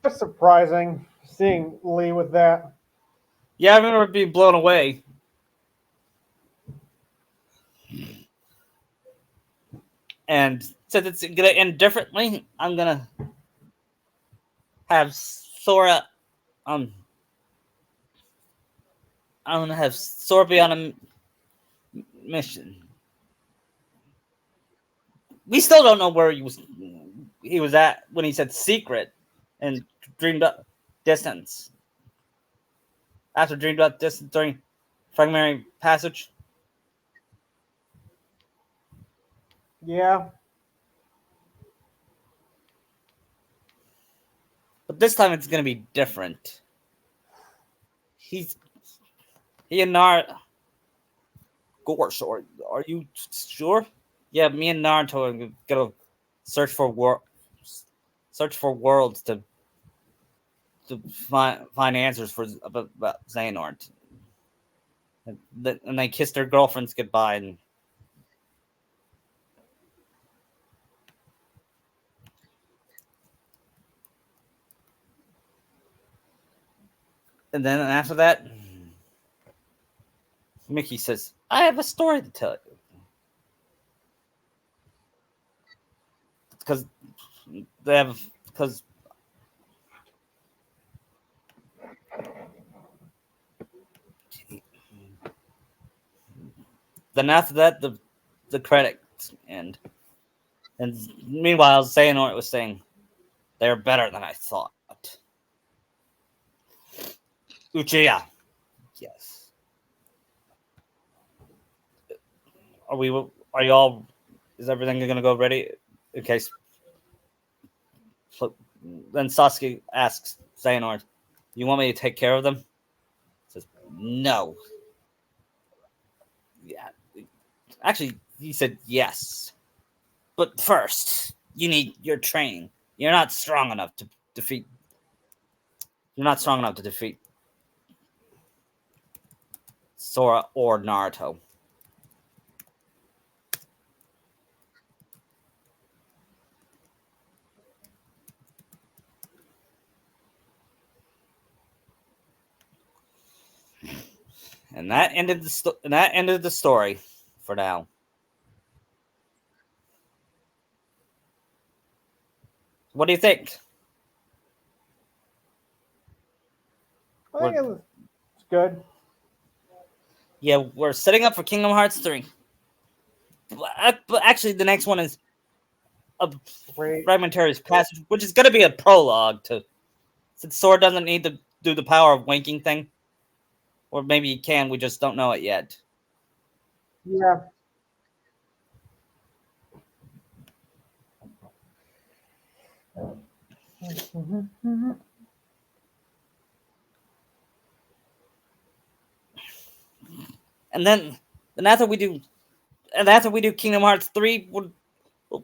It's surprising seeing Lee with that. Yeah, I remember being blown away. And since it's gonna end differently, I'm gonna have Sora. Um, I'm gonna have Sora be on a mission. We still don't know where he was at when he said secret and dreamed up distance. After dreamed up distance during fragmentary passage, Yeah. but this time it's gonna be different. He's he and Naruto. Gorsh, or are you sure? Yeah, me and Naruto are gonna search for search for worlds to find answers for about Xehanort. And they kissed their girlfriends goodbye, and then after that, Mickey says, "I have a story to tell you," because they have because then after that the credits end, and meanwhile Xehanort was saying they're better than I thought. Uchiha, yes. Are we? Are y'all? Is everything gonna go ready? In case. So, then Sasuke asks, Xehanort, you want me to take care of them? He says, no. Yeah. Actually, he said yes. But first, you need your training. You're not strong enough to defeat. You're not strong enough to defeat Sora or Naruto. And that ended the story for now. What do you think? I think We're it's good. Yeah, we're setting up for Kingdom Hearts 3. But actually, the next one is a Wait, Fragmentarius Passage, which is going to be a prologue to. Since Sora doesn't need to do the power of winking thing. Or maybe he can, we just don't know it yet. yeah. And then after we do. And after we do Kingdom Hearts 3, we're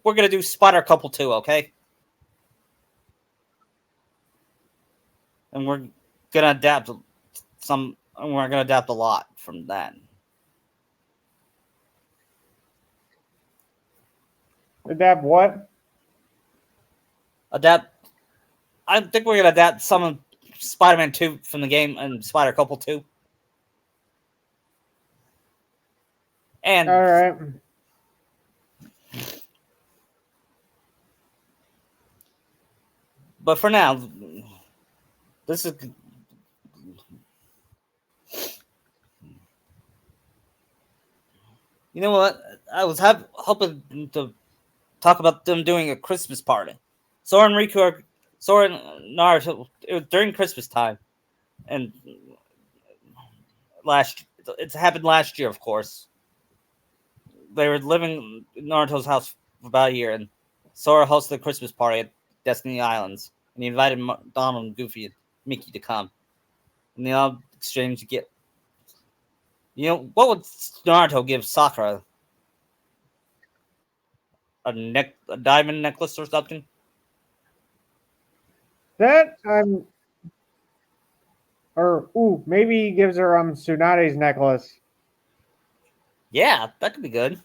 going to do Spider Couple 2, okay? And we're going to adapt some. And we're going to adapt a lot from that. Adapt what? Adapt. I think we're going to adapt some of Spider-Man 2 from the game and Spider Couple 2. All And right. but for now, this is you know what I was hoping to talk about them doing a Christmas party. Sora and Riku are Sora and Naruto. It was during Christmas time, and last it's happened last year, of course. They were living in Naruto's house for about a year, and Sora hosted a Christmas party at Destiny Islands, and he invited Donald, Goofy, and Mickey to come, and they all exchanged gift. You know what would Naruto give Sakura? A diamond necklace or something? That or ooh, maybe he gives her Tsunade's necklace. Yeah, that could be good.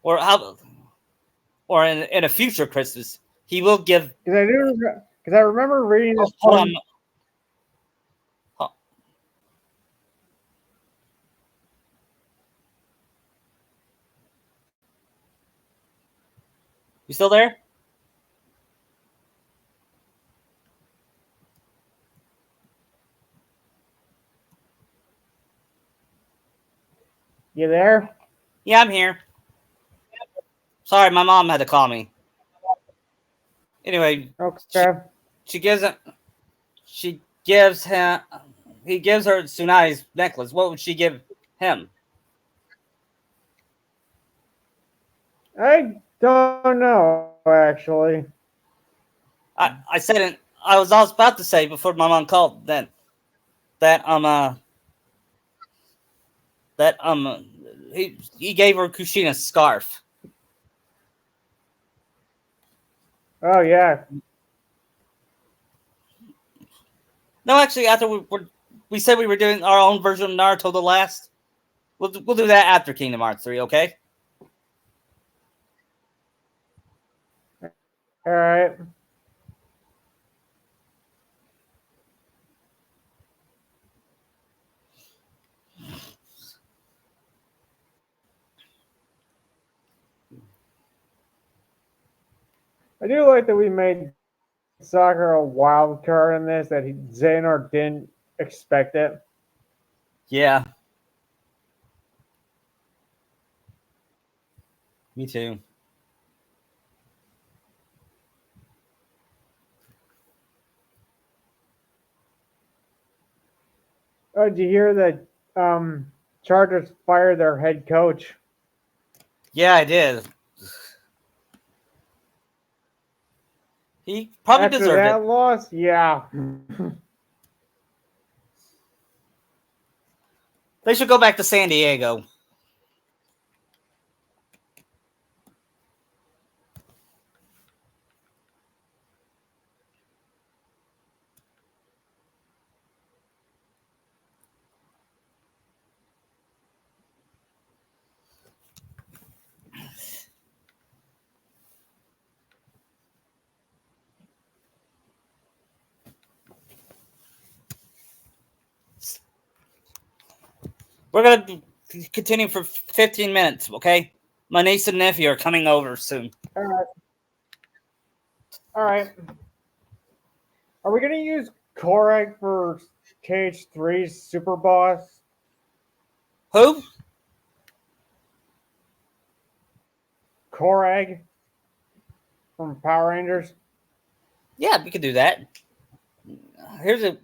Or how? Or in a future Christmas, he will give. Because I remember reading Oh, this hold on. one. Oh, you still there? You there? Yeah, I'm here. Sorry, my mom had to call me. Anyway, she Okay. she gives it. She gives him. He gives her Tsunade's necklace. What would she give him? I don't know actually. I said it. I was about to say before my mom called that that he gave her Kushina's scarf. Oh yeah. No, actually, after we said we were doing our own version of Naruto the Last, we'll do that after Kingdom Hearts 3, okay? All right. I do like that we made soccer a wild card in this that Xehanort didn't expect it. Yeah, me too. Oh, did you hear that Chargers fired their head coach? Yeah, I did. He probably After deserved it. that loss, yeah. They should go back to San Diego. We're gonna continue for 15 minutes, okay? My niece and nephew are coming over soon. All right. All right. Are we gonna use Korek for KH3's Super Boss? Who? Korag from Power Rangers? Yeah, we could do that. Here's a.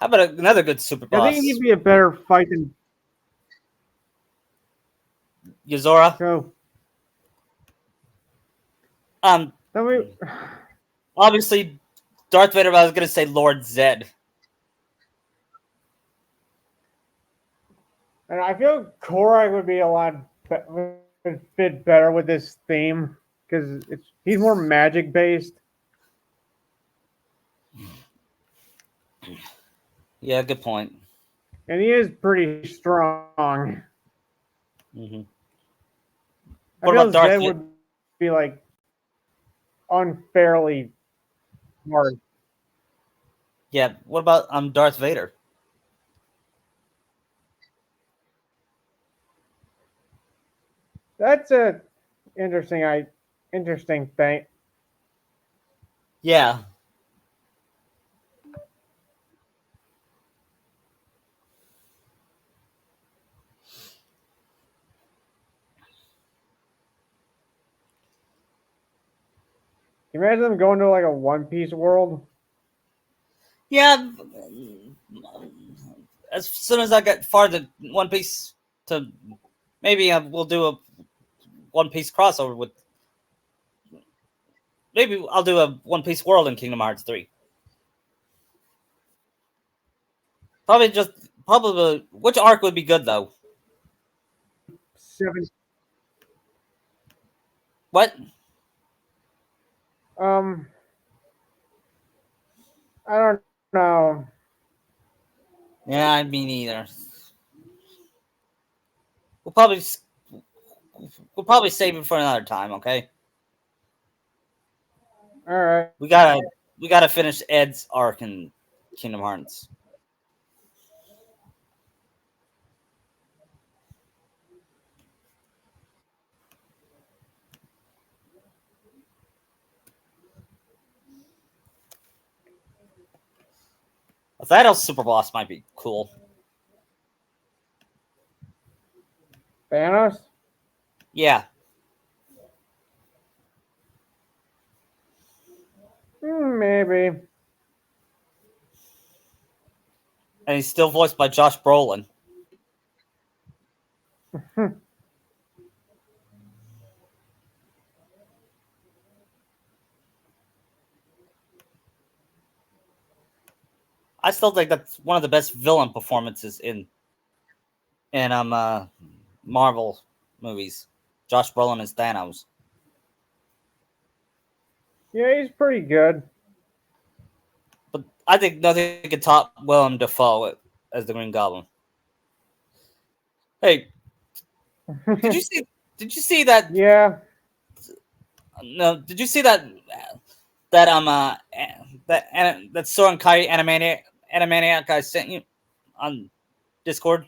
How about another good super I think boss? he'd be a better fight than Yuzora. Go. Um, Tell me, obviously, Darth Vader. But I was gonna say Lord Zed. and I feel Korag would be a lot would fit better with this theme because he's more magic based Yeah, good point. and he is pretty strong. Hmm. I What feel about Darth? Zed would be like unfairly hard. Yeah. What about Darth Vader? That's a interesting thing. Yeah. Can you imagine them going to like a One Piece world? Yeah. As soon as I get far to One Piece, to maybe we'll do a One Piece crossover with. Maybe I'll do a One Piece world in Kingdom Hearts 3. Probably which arc would be good though? Seven. What? Um, I don't know. Yeah, me neither. We'll probably we'll probably save it for another time. Okay. All right. We gotta finish Ed's arc in Kingdom Hearts. A Thanos super boss might be cool. Thanos. Yeah, Maybe. and he's still voiced by Josh Brolin. I still think that's one of the best villain performances in Marvel movies. Josh Brolin as Thanos. Yeah, he's pretty good. But I think nothing can top Willem Dafoe as the Green Goblin. Hey, did you see? Did you see that? Yeah. No, did you see that that Soren Kai Animaniac I sent you on Discord?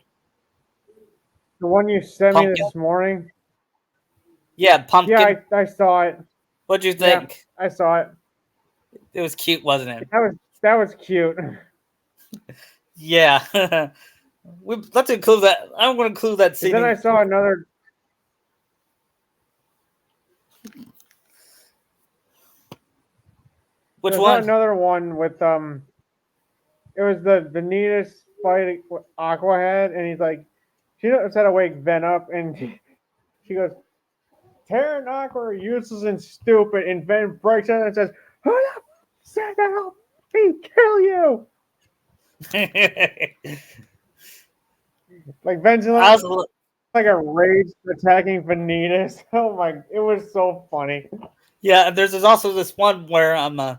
The one you sent me Pumpkin. this morning. Yeah, Yeah, Pumpkin. I saw it. What'd you Yeah, think? I saw it. It was cute, wasn't it? That was cute. Yeah. Let's include that. I'm going to include that And scene. then I saw another. Which I saw one? another one with It was the Vanitas fighting with Aquahead, and he's like, she knows how to wake Ven up, and she goes, Terra and Aqua are useless and stupid, and Ven breaks in and says, Who the said to help me kill you? Like I Benjamin, was like a rage attacking Vanitas. Oh my! It was so funny. yeah. There's also this one where um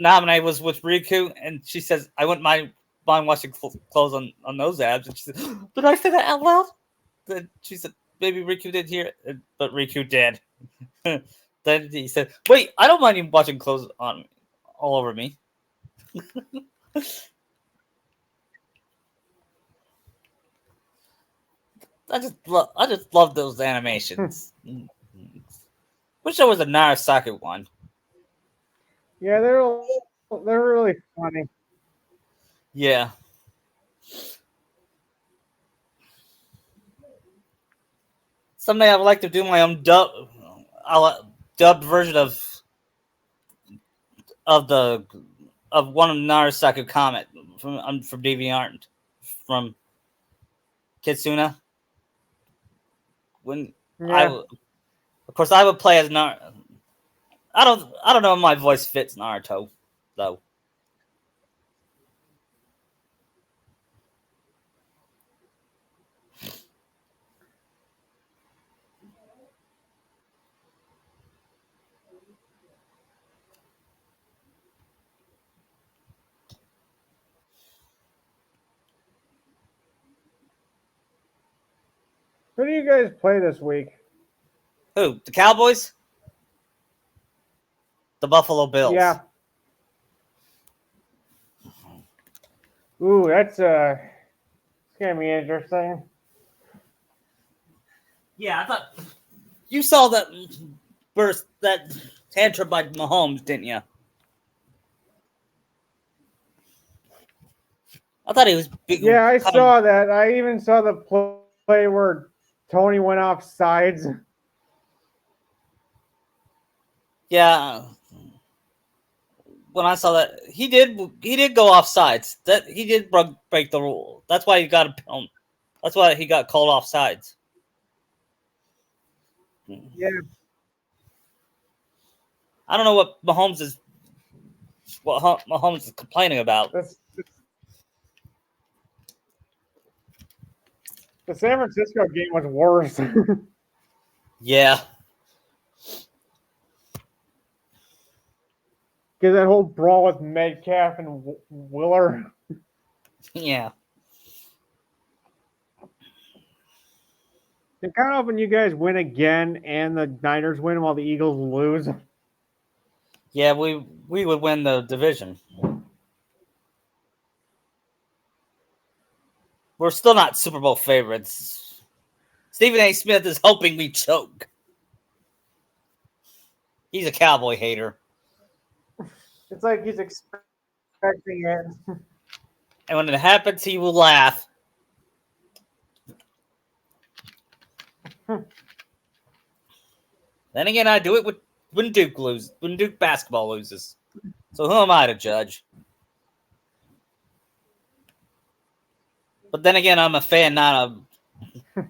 Naminé was with Riku, and she says, "I wouldn't mind washing clothes on those abs." And she said, "Did I say that out loud?" Then she said, "Maybe Riku didn't hear it, but Riku did." Then he said, "Wait, I don't mind you washing clothes on all over me." I just love those animations. Wish there was a Narasaki one. Yeah, they're really funny. Yeah. Someday I would like to do my own dubbed version of the of one of Narasaku comic from DeviantArt from Kitsuna. When Yeah. of course I would play as Nar. I don't know if my voice fits Naruto though. Who do you guys play this week? Who? The Cowboys? The Buffalo Bills. Yeah. Ooh, it's gonna be interesting. Yeah, I thought you saw that burst that tantrum by Mahomes, didn't you? I thought he was big, Yeah, I kind of. saw that. I even saw the play where Tony went off sides. Yeah, when I saw that, he did go off sides. That he did break the rule. That's why he got a penalty. That's why he got called off sides. Yeah, I don't know what Mahomes is complaining about. that's the San Francisco game was worse because Yeah, that whole brawl with Metcalf and Willer. yeah, They're kind of hoping you guys win again and the Niners win while the Eagles lose. yeah. We would win the division. We're still not Super Bowl favorites. Stephen A. Smith is hoping we choke. He's a cowboy hater, It's like he's expecting it. and when it happens, he will laugh. Then again, I do it when Duke basketball loses. So who am I to judge? But then again, I'm a fan, not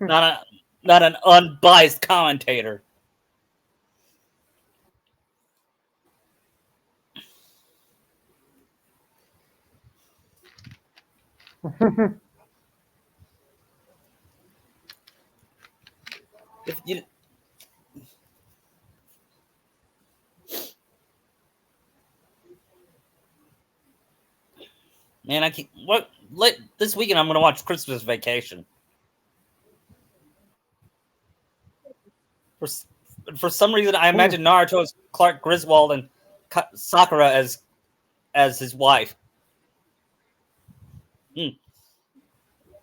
a not an unbiased commentator. If you, man, I can't. This weekend? I'm gonna watch Christmas Vacation. For for some reason, I imagine Naruto as Clark Griswold and Sakura as his wife.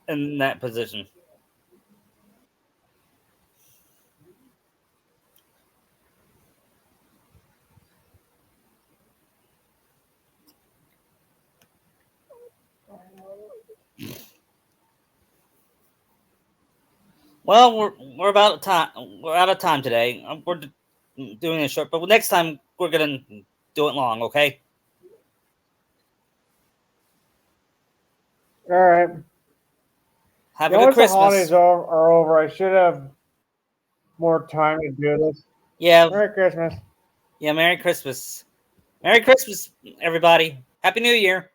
In that position. Well, we're about time. We're out of time today. We're doing it short, but next time we're gonna do it long. Okay. All right. Have a Yeah, good once the holidays Christmas. are over, I should have more time to do this. Yeah. Merry Christmas. Yeah, Merry Christmas. Merry Christmas, everybody. Happy New Year.